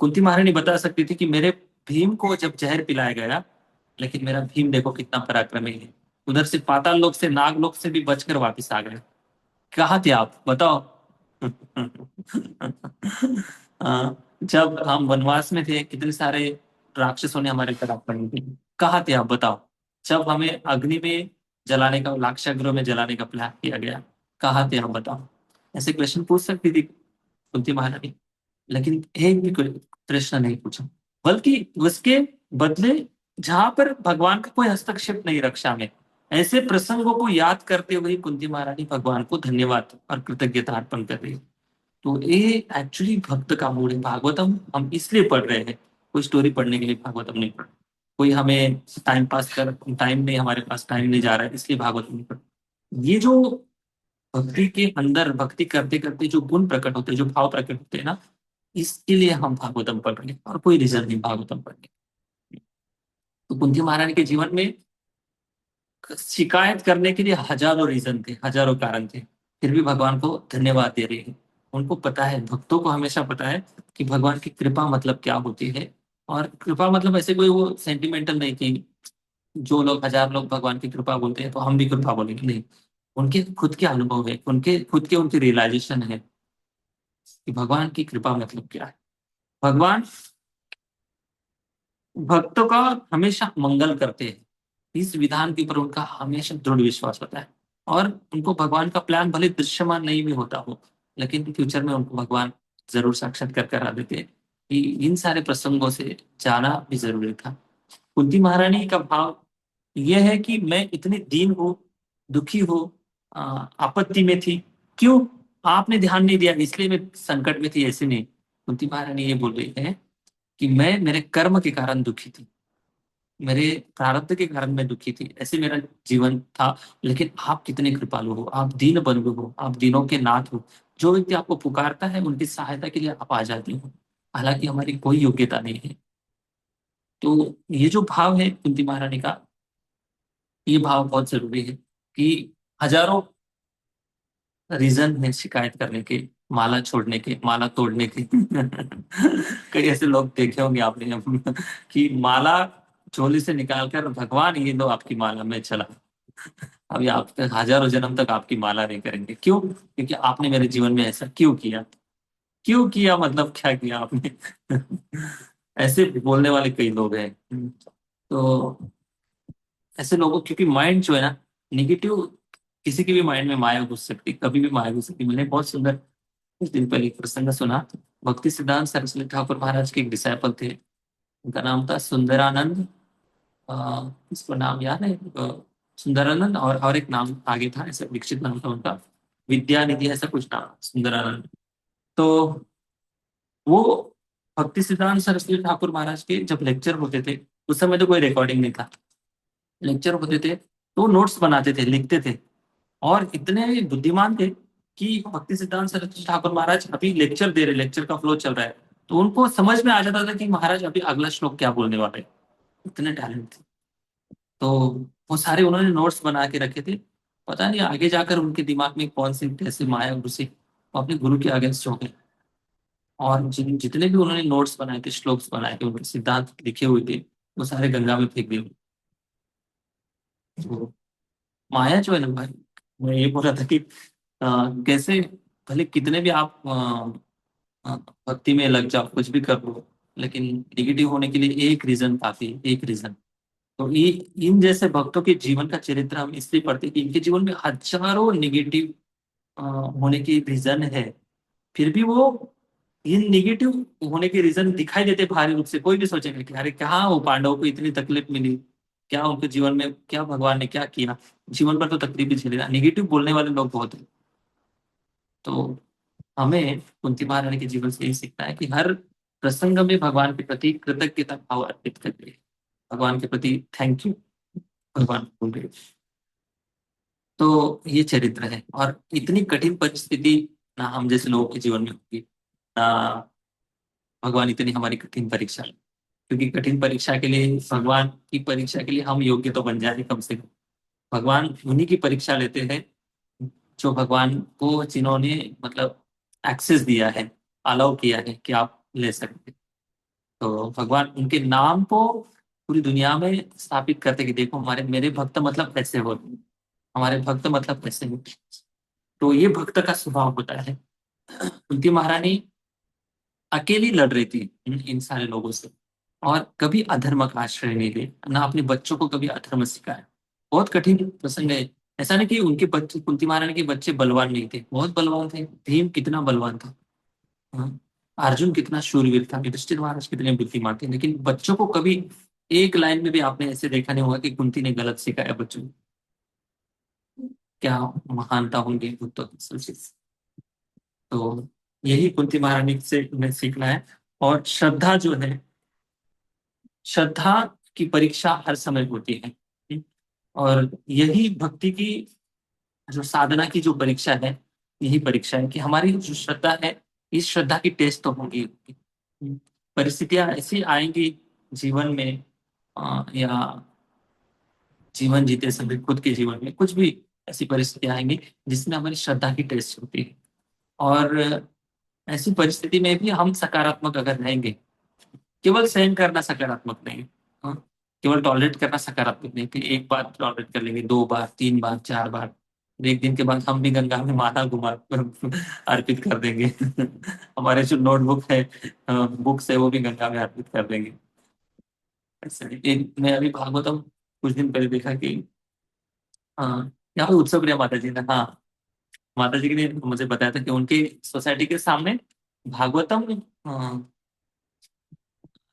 कुंती महारानी बता सकती थी कि मेरे भीम को जब जहर पिलाया गया, लेकिन मेरा भीम देखो कितना पराक्रमी है, उधर से पाताल लोक से, नाग लोक से भी बचकर वापस आ गए। कहाँ थे आप बताओ? जब हम वनवास में थे, कितने सारे राक्षसों ने हमारे तरफ पड़ी थी, कहाँ थे आप बताओ? जब हमें अग्नि में जलाने का, लाक्षागृह में जलाने का प्लान किया गया, कहाँ थे आप बताओ? ऐसे क्वेश्चन पूछ सकती थी कुंती महारानी, लेकिन एक भी कोई प्रश्न नहीं पूछा, बल्कि उसके बदले जहां पर भगवान का कोई हस्तक्षेप नहीं रक्षा में, ऐसे प्रसंगों को याद करते हुए कुंती महारानी भगवान को धन्यवाद और कृतज्ञता अर्पण कर रही है। तो ये एक्चुअली भक्त का मूड है। भागवतम हम इसलिए पढ़ रहे हैं, कोई स्टोरी पढ़ने के लिए भागवतम नहीं पढ़, कोई हमें टाइम पास कर, टाइम नहीं, हमारे पास टाइम नहीं जा रहा है इसलिए भागवतम नहीं पढ़। ये जो भक्ति के अंदर, भक्ति करते करते जो गुण प्रकट होते हैं, जो भाव प्रकट होते हैं ना, इसके लिए हम भागवतम पढ़ रहे हैं, और कोई रीजन नहीं भागवतम पढ़ने। तो कुंती महारानी के जीवन में शिकायत करने के लिए हजारों रीजन थे, हजारों कारण थे, फिर भी भगवान को धन्यवाद दे रही है। उनको पता है, भक्तों को हमेशा पता है कि भगवान की कृपा मतलब क्या होती है। और कृपा मतलब ऐसे कोई वो सेंटिमेंटल नहीं कि जो लोग, हजार लोग भगवान की कृपा बोलते हैं तो हम भी कृपा बोलेंगे, नहीं। उनके खुद के अनुभव है, उनके खुद के, उनकी रियलाइजेशन है कि भगवान की कृपा मतलब क्या है। भगवान भक्तों का हमेशा मंगल करते हैं, इस विधान के ऊपर उनका हमेशा दृढ़ विश्वास होता है। और उनको भगवान का प्लान भले दृश्यमान नहीं भी होता हो, लेकिन फ्यूचर में उनको भगवान जरूर साक्षात्कार करा देते हैं कि इन सारे प्रसंगों से जाना भी जरूरी था। कुंती महारानी का भाव यह है कि मैं इतनी दीन हूँ, दुखी हूँ, आपत्ति में थी, क्यों आपने ध्यान नहीं दिया इसलिए मैं संकट में थी, ऐसे नहीं। कुंती महारानी ये बोल रही है कि मैं मेरे कर्म के कारण दुखी थी, मेरे प्रारब्ध के कारण मैं दुखी थी, ऐसे मेरा जीवन था। लेकिन आप कितने कृपालु हो, आप दीन बंधु हो, आप दीनों के नाथ हो। जो व्यक्ति आपको पुकारता है उनकी सहायता के लिए आप आ जाते हो, हालांकि हमारी कोई योग्यता नहीं है। तो ये जो भाव है कुंती महारानी का, ये भाव बहुत जरूरी है कि हजारों रीजन है शिकायत करने के, माला छोड़ने के, माला तोड़ने के। कई ऐसे लोग देखे होंगे आपने कि माला झोली से निकालकर, भगवान ये लो आपकी माला में चला। अभी आप हजारों जन्म तक आपकी माला नहीं करेंगे, क्यों? क्योंकि आपने मेरे जीवन में ऐसा क्यों किया। क्यों किया मतलब क्या किया आपने? ऐसे बोलने वाले कई लोग हैं। तो ऐसे लोगों, क्योंकि माइंड जो है ना निगेटिव, किसी के भी माइंड में माया घुस सकती, कभी भी माया घुस सकती। मैंने बहुत सुंदर कुछ दिन पहले एक प्रसंग सुना। भक्ति सिद्धांत सरस्वती ठाकुर महाराज के एक डिसाइपल थे, उनका नाम था सुंदरानंद। इसको नाम याद है? सुंदरानंद, और एक नाम आगे था, ऐसा दीक्षित नाम था उनका, विद्यानिधि ऐसा कुछ नाम, सुंदरानंद। तो वो भक्ति सिद्धांत सरस्वती ठाकुर महाराज के जब लेक्चर होते थे, उस समय तो कोई रिकॉर्डिंग नहीं था, लेक्चर होते थे तो नोट्स बनाते थे, लिखते थे। और इतने बुद्धिमान थे कि भक्ति सिद्धांत सरस्वती ठाकुर महाराज अभी लेक्चर दे रहे, लेक्चर का फ्लो चल रहा है, तो उनको समझ में आ जाता था कि महाराज अभी अगला श्लोक क्या बोलने वाले हैं। इतने टैलेंट थे। तो वो सारे उन्होंने नोट्स बना के रखे थे। पता नहीं आगे जाकर उनके दिमाग में कौन सी कैसे माया घुसी, वो अपने गुरु के अगेंस्ट हो गए। और जितने भी उन्होंने नोट्स बनाए थे, श्लोक्स बनाए थे, उनके सिद्धांत लिखे हुए थे, वो सारे गंगा में फेंक दिए। तो माया जो है ना भाई, मैं ये बोल रहा था कि कैसे भले कितने भी आप भक्ति में लग जाओ, कुछ भी कर लो, लेकिन निगेटिव होने के लिए एक रीजन काफी है, एक रीजन। तो ये इन जैसे भक्तों के जीवन का चरित्र हम इसलिए पढ़ते हैं कि इनके जीवन में हजारों निगेटिव होने की रीजन है। फिर भी वो इन निगेटिव होने के रीजन दिखाई देते भारी रूप से। कोई भी सोचेगा कि अरे कहाँ वो पांडवों को इतनी तकलीफ मिली, क्या उनके जीवन में क्या भगवान ने क्या किया, जीवन पर तो तकलीफ ही झेली ना। निगेटिव बोलने वाले लोग बहुत हैं। तो हमें कुंती महारानी के जीवन से यही सीखना है कि हर प्रसंग में भगवान के प्रति कृतज्ञता भाव अर्पित करिए, भगवान के प्रति थैंक यू, भगवान को बोलिए। तो ये चरित्र है। और इतनी कठिन परिस्थिति ना हम जैसे लोगों के जीवन में होगी, ना भगवान इतनी हमारी कठिन परीक्षा ले। क्योंकि कठिन परीक्षा के लिए, भगवान की परीक्षा के लिए हम योग्य तो बन जाए कम से कम। भगवान उन्हीं की परीक्षा लेते हैं जो भगवान को, जिन्होंने मतलब एक्सेस दिया है, अलाउ किया है कि आप ले सकते। तो भगवान उनके नाम को पूरी दुनिया में स्थापित करते कि देखो हमारे, मेरे भक्त मतलब ऐसे होते हैं, हमारे भक्त मतलब ऐसे होते हैं। तो ये भक्त का स्वभाव होता है। कुंती महारानी अकेली लड़ रही थी इन सारे लोगों से, और कभी अधर्म का आश्रय नहीं ली, ना अपने बच्चों को कभी अधर्म सिखाया। बहुत कठिन प्रसंग है। ऐसा नहीं कि उनके बच्चे, कुंती महारानी के बच्चे बलवान नहीं थे, बहुत बलवान थे। भीम कितना बलवान था, हाँ। अर्जुन कितना शूरवीर था, युधिष्ठिर महाराज कितने बुद्धिमान थे। लेकिन बच्चों को कभी एक लाइन में भी आपने ऐसे देखा नहीं होगा कि कुंती ने गलत सिखाया बच्चों को। क्या महानता होंगी बुद्धों की सोचिए। तो यही कुंती महारानी से हमें सीखना है। और श्रद्धा जो है, श्रद्धा की परीक्षा हर समय होती है। और यही भक्ति की जो साधना की जो परीक्षा है, यही परीक्षा है कि हमारी जो श्रद्धा है, इस श्रद्धा की टेस्ट तो होगी। परिस्थितियां ऐसी आएंगी जीवन में, या जीवन जीते समय, खुद के जीवन में कुछ भी ऐसी परिस्थितियां आएंगी जिसमें हमारी श्रद्धा की टेस्ट होती है। और ऐसी परिस्थिति में भी हम सकारात्मक अगर रहेंगे, केवल सहन करना सकारात्मक नहीं है, हाँ? केवल टॉलरेट करना सकारात्मक नहीं कि एक बार टॉलरेट कर लेंगे, दो बार, तीन बार, चार बार, फिर एक दिन के बाद हम भी गंगा में माला घुमा अर्पित कर देंगे। हमारे जो नोटबुक है, बुक्स है, वो भी गंगा में अर्पित कर देंगे। ऐसे नहीं। मैं अभी भागवतम कुछ दिन पहले देखा कि, हाँ, यहाँ पे उत्सव प्रिया माता जी ने, हाँ, माता जी ने मुझे बताया था कि उनके सोसाइटी के सामने भागवतम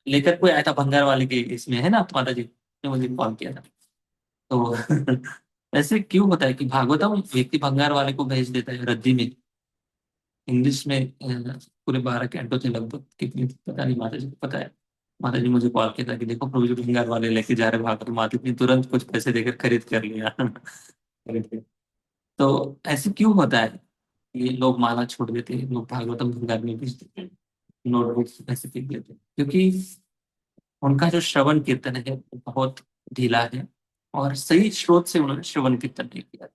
लेकर कोई आया था, भंगार वाले के इसमें है ना, माता जी ने मुझे कॉल किया था। तो ऐसे क्यों होता है कि भागवतम व्यक्ति भंगार वाले को भेज देता है रद्दी में। इंग्लिश में पूरे 12 कैंटो थे लगभग, कितनी पता नहीं, माता जी को पता है। माता जी मुझे कॉल किया था कि देखो प्रभु जी भंगार वाले लेके जा रहे भागवत, माता जी तुरंत कुछ पैसे देकर खरीद कर लिया। खरीद लिया। तो ऐसे क्यों होता है? ये लोग माला छोड़ देते हैं, लोग भागवतम भंगार में बेच देते हैं, नोटबुक ऐसे फेंक देते हैं, क्योंकि उनका जो श्रवण कीर्तन है वो बहुत ढीला है, और सही स्रोत से उन्होंने श्रवण कीर्तन नहीं किया,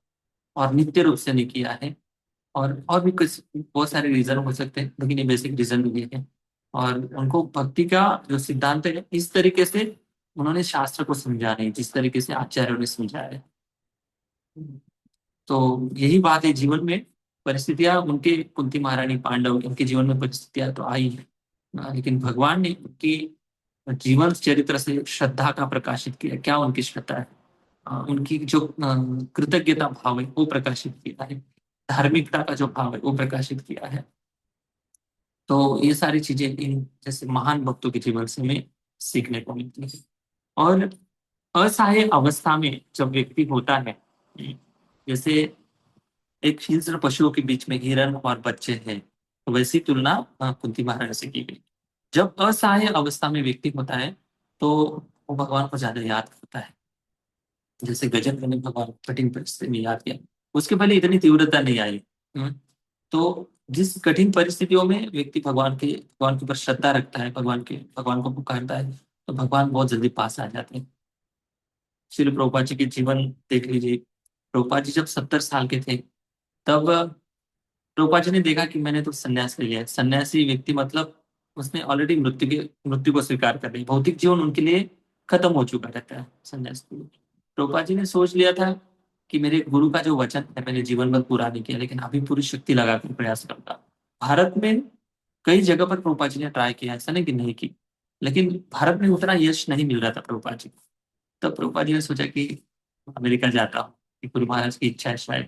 और नित्य रूप से नहीं किया है। और भी कुछ बहुत सारे रीजन हो सकते हैं, लेकिन ये बेसिक रीजन ये है। और उनको भक्ति का जो सिद्धांत है इस तरीके से उन्होंने शास्त्र को समझा नहीं, जिस तरीके से आचार्यों ने समझाया है। तो यही बात है, जीवन में परिस्थितियां उनके, कुंती महारानी, पांडव, इनके जीवन में परिस्थितियां तो आई है, लेकिन भगवान ने उनकी जीवन चरित्र से श्रद्धा का प्रकाशित किया। क्या उनकी श्रद्धा है? उनकी जो कृतज्ञता भाव है वो प्रकाशित किया है, धार्मिकता का जो भाव है वो प्रकाशित किया है। तो ये सारी चीजें इन जैसे महान भक्तों के जीवन से हमें सीखने को मिलती है। और असहाय अवस्था में जब व्यक्ति होता है, जैसे एक हिंस्र पशुओं के बीच में हिरन और बच्चे हैं, तो वैसी तुलना कुंती महारानी से की गई। जब असहाय अवस्था में व्यक्ति होता है तो वो भगवान को ज्यादा याद करता है। जैसे गजनवी ने भगवान को कठिन परिस्थिति में याद किया, उसके पहले इतनी तीव्रता नहीं आई। हम्म, तो जिस कठिन परिस्थितियों में व्यक्ति भगवान के ऊपर श्रद्धा रखता है, भगवान को पुकारता है, तो भगवान बहुत जल्दी पास आ जाते हैं। श्रील प्रभुपाद जी के जीवन देख लीजिए। प्रभुपाद जी जब 70 साल के थे, तब प्रभुपाद जी ने देखा कि मैंने तो संन्यास लिया है। सन्यासी व्यक्ति मतलब उसने ऑलरेडी मृत्यु को स्वीकार कर ली, भौतिक जीवन उनके लिए खत्म हो चुका रहता है सन्यास के लिए। प्रभुपाद जी ने सोच लिया था कि मेरे गुरु का जो वचन है मैंने जीवन भर पूरा नहीं किया, लेकिन अभी पूरी शक्ति लगाकर प्रयास करूंगा। भारत में कई जगह पर प्रभुपाद जी ने ट्राई किया, ऐसा नहीं कि नहीं की, लेकिन भारत में उतना यश नहीं मिल रहा था प्रभुपाद जी को। तब प्रभुपाद जी ने सोचा कि अमेरिका जाता हूँ, कि गुरु महाराज की इच्छा है शायद।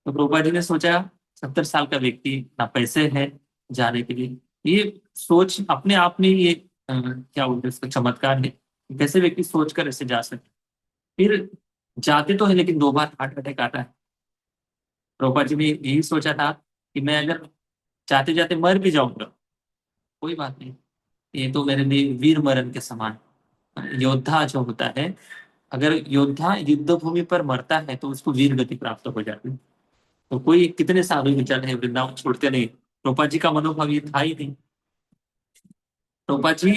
तो प्रभुपाद जी ने सोचा, 70 साल का व्यक्ति, ना पैसे है जाने के लिए, ये सोच अपने आप में ये क्या बोलते हैं इसको, चमत्कार है। कैसे व्यक्ति सोचकर ऐसे जा सकते? फिर जाते तो है, लेकिन 2 बार हार्ट अटैक आता है। प्रभुपाद जी ने यही सोचा था कि मैं अगर जाते जाते मर भी जाऊंगा, कोई बात नहीं, ये तो मेरे लिए वीर मरण के समान। योद्धा जो होता है, अगर योद्धा युद्ध भूमि पर मरता है तो उसको वीर गति प्राप्त हो जाती है। तो कोई कितने साधु भी चल है वृंदावन छोड़ते नहीं, टोपा जी का मनोभाव ये था ही नहीं। टोपा जी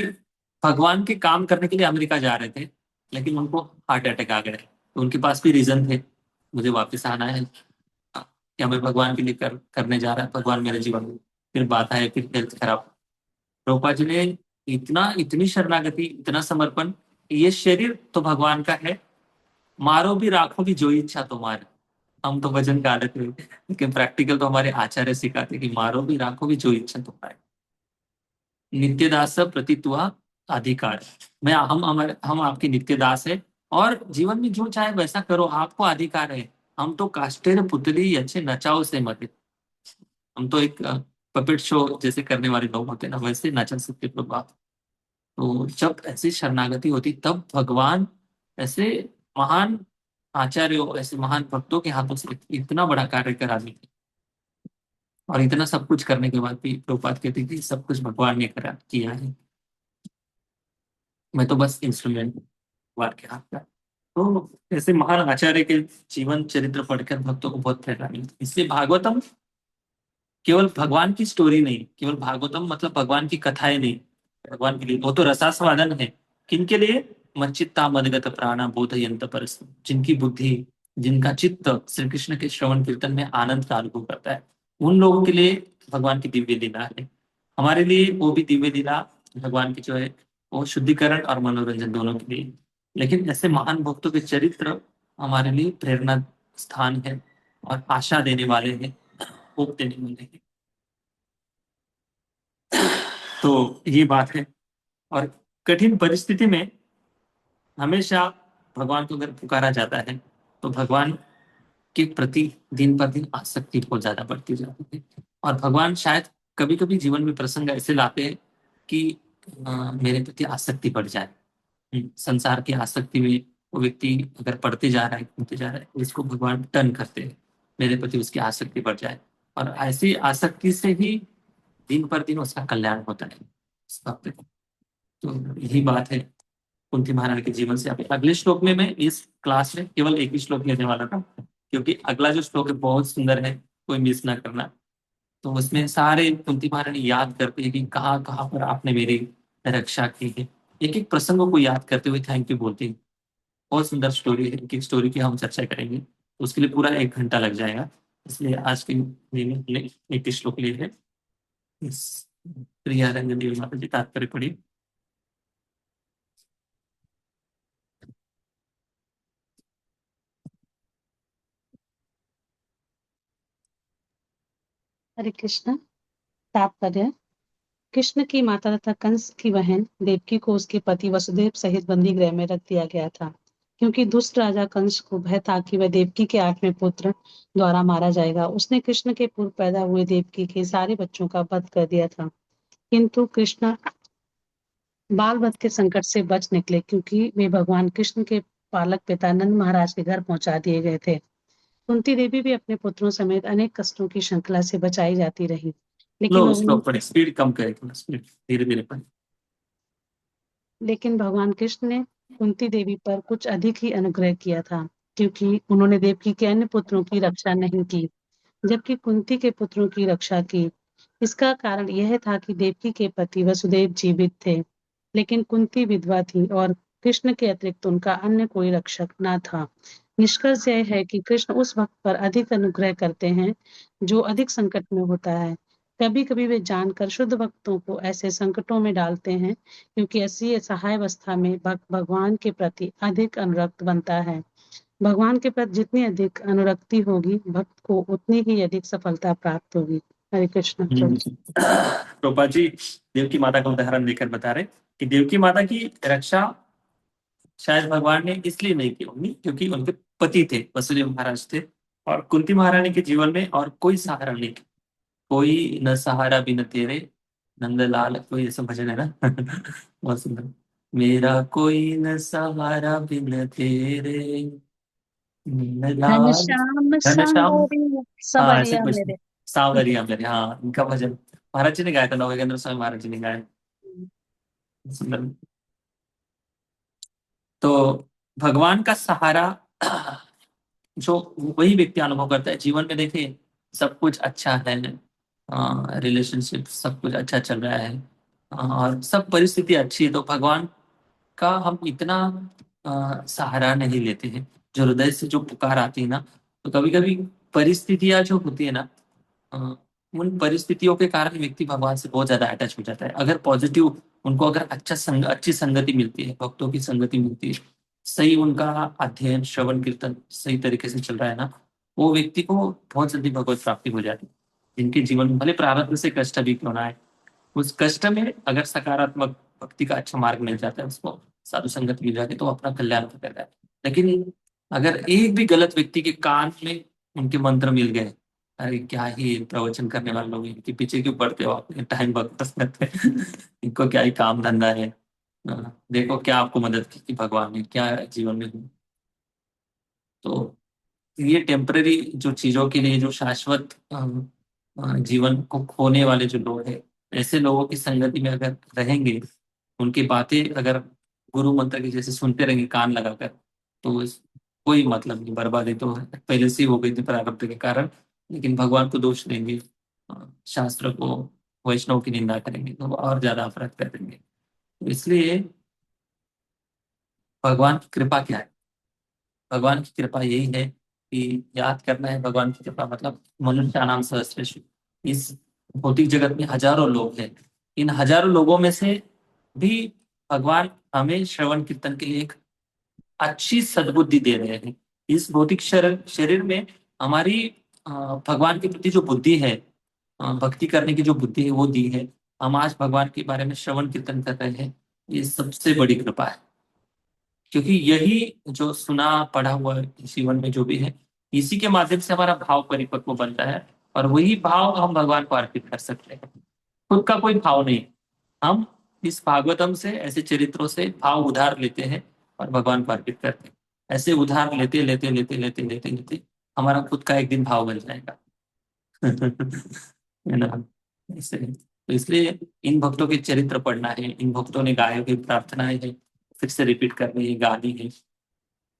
भगवान के काम करने के लिए अमेरिका जा रहे थे, लेकिन उनको हार्ट अटैक आ गए, तो उनके पास भी रीजन थे, मुझे वापस आना है, क्या मैं भगवान के लिए करने जा रहा है, भगवान मेरे जीवन में। फिर बात है, फिर हेल्थ खराब। टोपा जी ने इतनी शरणागति, इतना समर्पण, ये शरीर तो भगवान का है, मारो भी राखो भी जो इच्छा तुम्हारी। हम तो भजन गा लेते हैं, लेकिन प्रैक्टिकल तो हमारे आचार्य सिखाते कि मारो भी राखो भी जो इच्छा तुम्हारी, नित्य दास प्रतीत हुआ अधिकार। हम आपके नित्य दास है, और जीवन में जो चाहे वैसा करो, आपको अधिकार है। हम तो काष्टेर पुतली अच्छे नचाओ से मत। हम तो एक पपेट शो जैसे करने वाले लोग होते हैं ना, वैसे नचा सकते प्रभु आप। तो जब ऐसी शरणागति होती तब भगवान ऐसे महान आचार्यों, ऐसे महान भक्तों के हाथों से इतना बड़ा कार्य करा देते। और इतना सब कुछ करने के बाद भी प्रभुपाद कहते कि सब कुछ भगवान ने करा किया है, मैं तो बस इंस्ट्रूमेंट, भगवान के हाथ का। तो ऐसे महान आचार्य के जीवन चरित्र पढ़कर भक्तों को बहुत प्रेरणा मिलती है। इसलिए भागवतम केवल भगवान की स्टोरी नहीं, केवल भागवतम मतलब भगवान की कथाएं नहीं, भगवान के लिए वो तो रसास्वादन है। किनके लिए? मच्चित्ता मदगत प्राणा बोधयंत परस, जिनकी बुद्धि, जिनका चित्त श्री कृष्ण के श्रवण कीर्तन में आनंद का अनुभव करता है, उन लोगों के लिए भगवान की दिव्य लीला है। हमारे लिए वो भी दिव्य लीला भगवान की जो है, वो शुद्धिकरण और मनोरंजन दोनों के लिए। लेकिन ऐसे महान भक्तों के चरित्र हमारे लिए प्रेरणा स्थान है, और आशा देने वाले हैं, होप देने वाले हैं। तो ये बात है। और कठिन परिस्थिति में हमेशा भगवान को अगर पुकारा जाता है, तो भगवान के प्रति दिन पर दिन आसक्ति बहुत ज्यादा बढ़ती जाती है। और भगवान शायद कभी कभी जीवन में प्रसंग ऐसे लाते हैं कि मेरे प्रति आसक्ति बढ़ जाए। संसार की आसक्ति में वो व्यक्ति अगर बढ़ते जा रहा है, घूमते जा रहा है, इसको भगवान टर्न करते हैं, मेरे प्रति उसकी आसक्ति बढ़ जाए। और ऐसी आसक्ति से ही दिन पर दिन उसका कल्याण होता है, इस भक्त का। तो यही बात है कुंती महारानी के जीवन से। अभी अगले श्लोक में मैं इस क्लास में केवल एक ही श्लोक लेने वाला था, क्योंकि अगला जो श्लोक है बहुत सुंदर है, कोई मिस ना करना। तो उसमें सारे कुंती महारानी याद करते हैं कि कहाँ कहाँ पर आपने मेरी रक्षा की है, एक एक प्रसंगों को याद करते हुए थैंक यू बोलते हैं। बहुत सुंदर स्टोरी है, एक एक स्टोरी की हम चर्चा करेंगे तो उसके लिए पूरा 1 घंटा लग जाएगा। इसलिए आज के दिन में हमने एक ही श्लोक लिए है। इस प्रिया रंजन देवी माता जी तात्पर्य पढ़ी। हरे कृष्ण। तात्पर्य। कृष्ण की माता तथा कंस की बहन देवकी को उसके पति वसुदेव सहित बंदी गृह में रख दिया गया था, क्योंकि दुष्ट राजा कंस को भय था कि वह देवकी के 8वें पुत्र द्वारा मारा जाएगा। उसने कृष्ण के पूर्व पैदा हुए देवकी के सारे बच्चों का वध कर दिया था, किंतु कृष्ण बाल वध के संकट से बच निकले, क्योंकि वे भगवान कृष्ण के पालक पिता नंद महाराज के घर पहुंचा दिए गए थे। कुंती देवी भी अपने पुत्रों समेत अनेक कष्टों की श्रृंखला से बचाई जाती रही, लेकिन लो भगवान श्लोक पढ़े, स्पीड कम करे, थोड़ा स्पीड धीरे धीरे पढ़े। लेकिन भगवान कृष्ण ने कुंती देवी पर कुछ अधिक ही अनुग्रह किया था, क्योंकि उन्होंने देवकी के अन्य पुत्रों की रक्षा नहीं की, जबकि कुंती के पुत्रों की रक्षा की। इसका कारण यह था कि देवकी के पति वसुदेव जीवित थे, लेकिन कुंती विधवा थी और कृष्ण के अतिरिक्त उनका अन्य कोई रक्षक न था। निष्कर्ष यह है कि कृष्ण उस भक्त पर अधिक अनुग्रह करते हैं जो अधिक संकट में होता है। कभी कभी वे जानकर शुद्ध भक्तों को ऐसे संकटों में डालते हैं, क्योंकि ऐसी असहाय अवस्था में भक्त भगवान के प्रति अधिक अनुरक्त बनता है। भगवान के प्रति जितनी अधिक अनुरक्ति होगी, भक्त को उतनी ही अधिक सफलता प्राप्त होगी। हरे कृष्ण। रूपा जी देवकी माता का उदाहरण देकर बता रहे कि देवकी माता की रक्षा शायद भगवान ने इसलिए नहीं की होगी क्योंकि उनके पति थे, वसुदेव महाराज थे, और कुंती महारानी के जीवन में और कोई सहारा नहीं। कोई न सहारा बिन तेरे नंदलाल, कोई ऐसा भजन है ना बहुत सुंदर। मेरा कोई न सहारा बिन तेरे नंदलाल घनश्याम घनश्याम। सांवरिया हाँ ऐसे सवरिया कुछ मेरे। सांवरिया मेरे, हाँ इनका भजन महाराज जी ने गाया था, नवयोगेंद्र स्वामी महाराज जी ने गाया। सुंदर। तो भगवान का सहारा जो वही व्यक्ति अनुभव करता है जीवन में। देखिए सब कुछ अच्छा है, रिलेशनशिप सब कुछ अच्छा चल रहा है, और सब परिस्थिति अच्छी है, तो भगवान का हम इतना सहारा नहीं लेते हैं। जो हृदय से जो पुकार आती है ना, तो कभी कभी परिस्थितियां जो होती है ना, अ, उन परिस्थितियों के कारण व्यक्ति भगवान से बहुत ज्यादा अटैच हो जाता है। अगर पॉजिटिव उनको अगर अच्छी संगति मिलती है, भक्तों की संगति मिलती है, सही उनका अध्ययन श्रवण कीर्तन सही तरीके से चल रहा है ना, वो व्यक्ति को बहुत जल्दी भगवत प्राप्ति हो जाती है। जिनके जीवन में भले प्रारब्ध से कष्ट भी क्यों ना आए, उस कष्ट में अगर सकारात्मक भक्ति का अच्छा मार्ग मिल जाता है, उसको साधु संगत मिल जाती है, तो वो अपना कल्याण तो करता है। लेकिन अगर एक भी गलत व्यक्ति के कान में उनके मंत्र मिल गए, अरे क्या ही प्रवचन करने वाले लोग, इनके पीछे क्यों पड़ते हो आप, टाइम बकवास करते हैं इनको क्या ही काम धंधा है। देखो क्या आपको मदद की कि भगवान ने क्या जीवन में हुआ। तो ये टेम्पररी जो चीजों के लिए, जो शाश्वत जीवन को खोने वाले जो लोग हैं, ऐसे लोगों की संगति में अगर रहेंगे, उनकी बातें अगर गुरु मंत्र के जैसे सुनते रहेंगे कान लगाकर, तो कोई मतलब नहीं। बर्बादी तो पहले से ही हो गई थी प्रारब्ध के कारण, लेकिन भगवान को दोष देंगे, शास्त्र को, वैष्णव की निंदा करेंगे, तो वो और ज्यादा अपराध कर देंगे। तो इसलिए भगवान की कृपा क्या है? भगवान की कृपा यही है कि याद करना है भगवान की कृपा मतलब मनुष्य नाम सहस्रेषु। इस भौतिक जगत में हजारों लोग हैं, इन हजारों लोगों में से भी भगवान हमें श्रवण कीर्तन के लिए एक अच्छी सद्बुद्धि दे रहे हैं। इस भौतिक शरीर में हमारी भगवान के प्रति जो बुद्धि है, भक्ति करने की जो बुद्धि है वो दी है। हम आज भगवान के बारे में श्रवण कीर्तन कर रहे हैं, ये सबसे बड़ी कृपा है। क्योंकि यही जो सुना पढ़ा हुआ जीवन में जो भी है, इसी के माध्यम से हमारा भाव परिपक्व बनता है, और वही भाव हम भगवान को अर्पित कर सकते हैं। खुद का कोई भाव नहीं। हम इस भागवतम से, ऐसे चरित्रों से भाव उधार लेते हैं और भगवान को अर्पित करते हैं। ऐसे उधार लेते लेते लेते लेते लेते लेते हमारा खुद का एक दिन भाव बन जाएगा है ना। ऐसे तो तो इसलिए इन भक्तों के चरित्र पढ़ना है, इन भक्तों ने गाए हुए प्रार्थनाएं हैं फिर से रिपीट करनी है, गानी है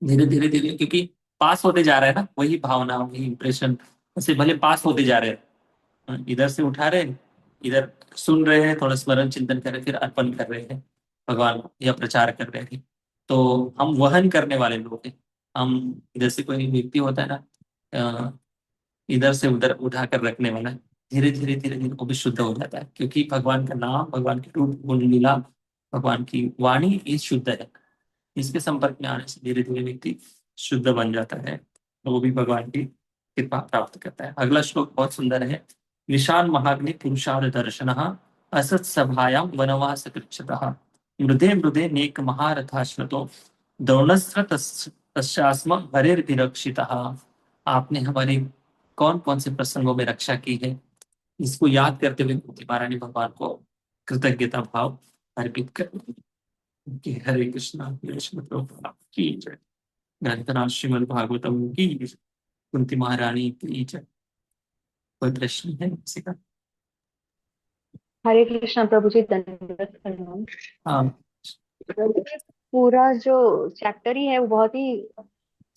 धीरे धीरे धीरे, क्योंकि पास होते जा रहा है ना, वही भावना वही इंप्रेशन, ऐसे भले पास होते जा रहे हैं, इधर से उठा रहे हैं, इधर सुन रहे हैं, थोड़ा स्मरण चिंतन कर रहे हैं, फिर अर्पण कर रहे हैं भगवान को या प्रचार कर रहे हैं। तो हम वहन करने वाले लोग हैं। हम जैसे कोई व्यक्ति होता है ना, अ, इधर से उधर उठा कर रखने वाला, धीरे धीरे धीरे धीरे वो भी शुद्ध हो जाता है, क्योंकि भगवान का नाम, भगवान के रूप गुण लीला, भगवान की वाणी ये शुद्ध है। इसके संपर्क में आने से धीरे धीरे व्यक्ति शुद्ध बन जाता है, तो वो भी भगवान की कृपा प्राप्त करता है। अगला श्लोक बहुत सुंदर है। विशाल महाग्नि पुरुषार्थ दर्शन असत सभायां वनवास कृच्छतः मृदे मृदे नेक महारथाश्रतो द्रोणस्त्र तस्यास्म हरेर्भिरक्षितः। आपने हमारी कौन कौन से प्रसंगों में रक्षा की है, इसको याद करते हुए कुंती महारानी भगवान को कृतज्ञता भाव अर्पित कर। कि हरे कृष्णा कृष्ण प्रभुपाद की जय, ग्रंथराज श्रीमद् भागवतम की जय, कुंती महारानी की जय। कोई प्रश्न है किसी का? हरे कृष्णा प्रभु जी, दंडवत प्रणाम। हाँ। पूरा जो चैप्टर ही है वो बहुत ही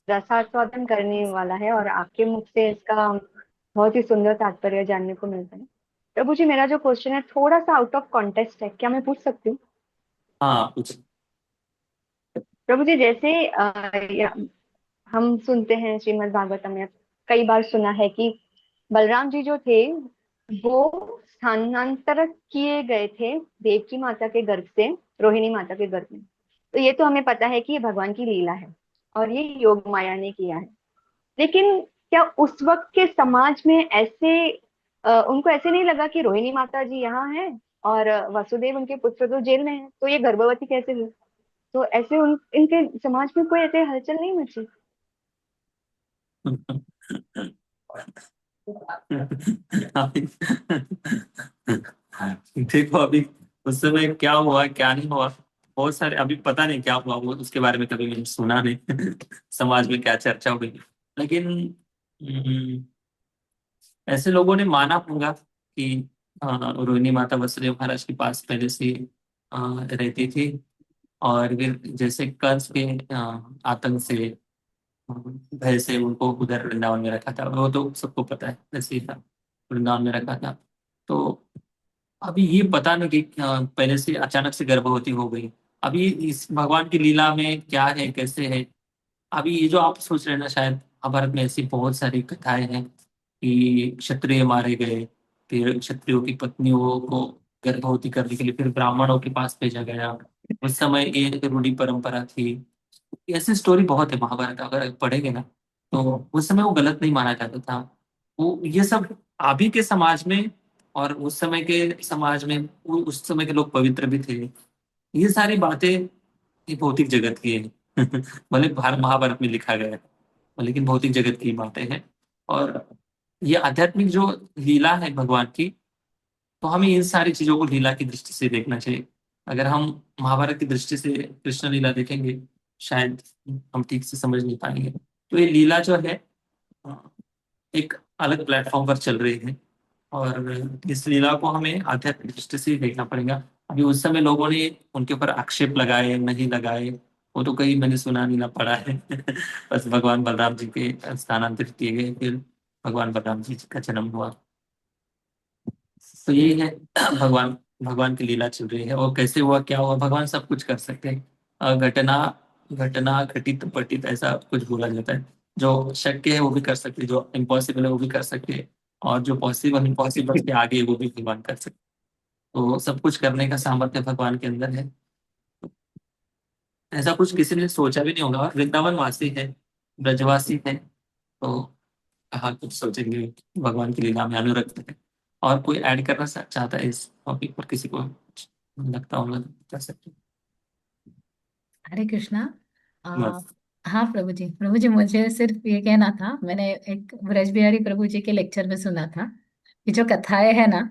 रसास्वादन करने वाला है और आपके मुख से इसका बहुत ही सुंदर तात्पर्य जानने को मिलता है। प्रभु जी, मेरा जो क्वेश्चन है थोड़ा सा आउट ऑफ कॉन्टेक्स्ट है, क्या मैं पूछ सकती हूँ? हाँ कुछ। प्रभु जी, जैसे हम सुनते हैं श्रीमद् भागवतम में कई बार सुना है कि बलराम जी जो थे वो स्थानांतर किए गए थे देवकी माता के गर्भ से रोहिणी माता के गर्भ में। तो ये तो हमें पता है कि ये भगवान की लीला है और ये योग माया ने किया है। लेकिन क्या उस वक्त के समाज में ऐसे उनको ऐसे नहीं लगा कि रोहिणी माता जी यहाँ है और वसुदेव उनके पुत्र तो जेल में है, तो ये गर्भवती कैसे हुई? तो ऐसे इनके समाज में कोई ऐसे हलचल नहीं मची? देखो अभी उस समय क्या हुआ क्या नहीं हुआ, बहुत सारे अभी पता नहीं क्या हुआ, वो उसके बारे में कभी मैंने सुना नहीं। समाज में क्या चर्चा हुई, लेकिन ऐसे लोगों ने माना होगा कि रोहिणी माता वसुदेव महाराज के पास पहले से रहती थी, और फिर जैसे कंस के आतंक से भय से उनको उधर वृंदावन में रखा था, वो तो सबको पता है, ऐसे ही था, वृंदावन में रखा था। तो अभी ये पता नहीं कि पहले से अचानक से गर्भवती हो गई। अभी इस भगवान की लीला में क्या है कैसे है, अभी ये जो आप सोच रहे हैं ना, शायद महाभारत में ऐसी बहुत सारी कथाएं हैं कि क्षत्रिय मारे गए, फिर क्षत्रियों की पत्नियों को गर्भवती करने के लिए फिर ब्राह्मणों के पास भेजा गया, उस समय ये रूढ़ी परंपरा थी। ऐसी स्टोरी बहुत है महाभारत, अगर पढ़ेंगे ना तो उस समय वो गलत नहीं माना जाता था। वो ये सब अभी के समाज में और उस समय के समाज में, उस समय के लोग पवित्र भी थे, ये सारी बातें ये भौतिक जगत की है। भले भारत महाभारत में लिखा गया है, लेकिन भौतिक जगत की बातें हैं। और ये आध्यात्मिक जो लीला है भगवान की, तो हमें इन सारी चीजों को लीला की दृष्टि से देखना चाहिए। अगर हम महाभारत की दृष्टि से कृष्ण लीला देखेंगे, शायद हम ठीक से समझ नहीं पाएंगे। तो ये लीला जो है एक अलग प्लेटफॉर्म पर चल रही है, और इस लीला को हमें आध्यात्मिक दृष्टि से ही देखना पड़ेगा। अभी उस समय लोगों ने उनके ऊपर आक्षेप लगाए नहीं लगाए, वो तो कहीं मैंने सुना नहीं ना पड़ा है। बस भगवान बलराम जी के स्थानांतरित किए गए, फिर भगवान बलराम जी का जन्म हुआ। तो यही है, भगवान भगवान की लीला चल रही है, और कैसे हुआ क्या हुआ, भगवान सब कुछ कर सकते हैं। घटना घटना घटित पटित ऐसा कुछ बोला जाता है, जो शक्य है वो भी कर सकते हैं, जो इम्पॉसिबल है वो भी कर सकते हैं, और जो पॉसिबल इम्पॉसिबल के आगे है, वो भी भगवान कर सकते हैं। तो सब कुछ करने का सामर्थ्य भगवान के अंदर है। ऐसा कुछ किसी ने सोचा भी नहीं होगा, वृंदावन वासी है, ब्रजवासी है, तो हाँ कुछ सोचेंगे, भगवान की लीला में अनुरक्त है। और कोई ऐड करना चाहता है इस टॉपिक पर, किसी को कुछ लगता होगा तो बता सकते हरे कृष्णा। हैं। आ, बस। हाँ प्रभु जी मुझे सिर्फ ये कहना था, मैंने एक ब्रज बिहारी प्रभु जी के लेक्चर में सुना था कि जो कथाएं है ना,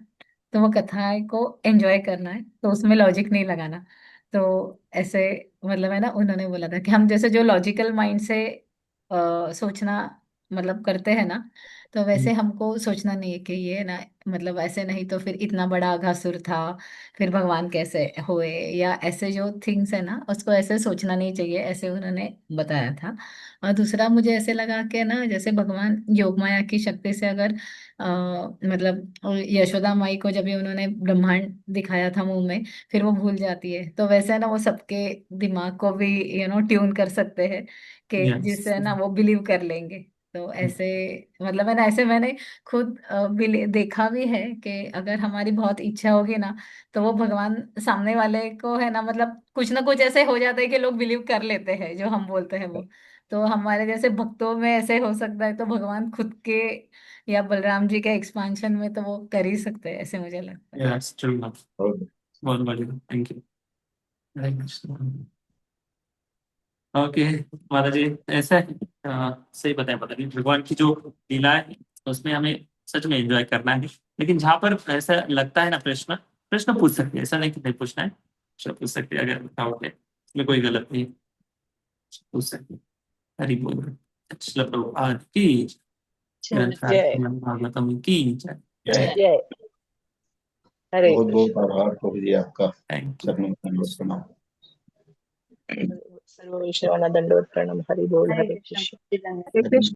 तो वो कथाएं को एंजॉय करना है, तो उसमें लॉजिक नहीं लगाना। तो ऐसे मतलब है ना, उन्होंने बोला था कि हम जैसे जो लॉजिकल माइंड से सोचना मतलब करते हैं ना, तो वैसे हमको सोचना नहीं है कि ये ना, मतलब ऐसे नहीं तो फिर इतना बड़ा अघासुर था, फिर भगवान कैसे हुए, या ऐसे जो थिंग्स है ना उसको ऐसे सोचना नहीं चाहिए, ऐसे उन्होंने बताया था। और दूसरा मुझे ऐसे लगा कि ना जैसे भगवान योग माया की शक्ति से अगर मतलब यशोदा माई को जब भी उन्होंने ब्रह्मांड दिखाया था मुंह में, फिर वो भूल जाती है, तो वैसे ना वो सबके दिमाग को भी ट्यून कर सकते हैं कि यस। जिससे ना वो बिलीव कर लेंगे। तो ऐसे मतलब है ना, ऐसे मैंने खुद देखा भी है कि अगर हमारी बहुत इच्छा होगी ना, तो वो भगवान सामने वाले को है ना, मतलब कुछ ना कुछ ऐसे हो जाता है कि लोग बिलीव कर लेते हैं जो हम बोलते हैं वो। तो हमारे जैसे भक्तों में ऐसे हो सकता है, तो भगवान खुद के या बलराम जी के एक्सपांशन में तो वो कर ही सकते हैं, ऐसे मुझे लगता है। Yes true. बहुत बढ़िया, thank you. Hare Krishna. Okay माता जी, ऐसा है, सही बताया पता नहीं, भगवान की जो लीला है उसमें हमें सच में एंजॉय करना है। लेकिन जहाँ पर ऐसा लगता है ना, प्रश्न प्रश्न पूछ सकते हैं, ऐसा नहीं कि नहीं पूछना है, प्रश्न पूछ सकते हैं अगर डाउट है, इसमें कोई गलत नहीं है, पूछ सकते हैं। हरि बोल। श्रील प्रभुपाद की, ग्रंथ जय भागवतम की जय। जय। जय। हरे बहुत बहुत कृष्ण। आभार प्रभु जी आपका। Thank you. चरणों में दंडवत प्रणाम। सर्व वैष्णवांना दंडवत प्रणाम। हरि बोल। हरे हरे कृष्ण कृष्ण। भक्ति हरे कृष्ण।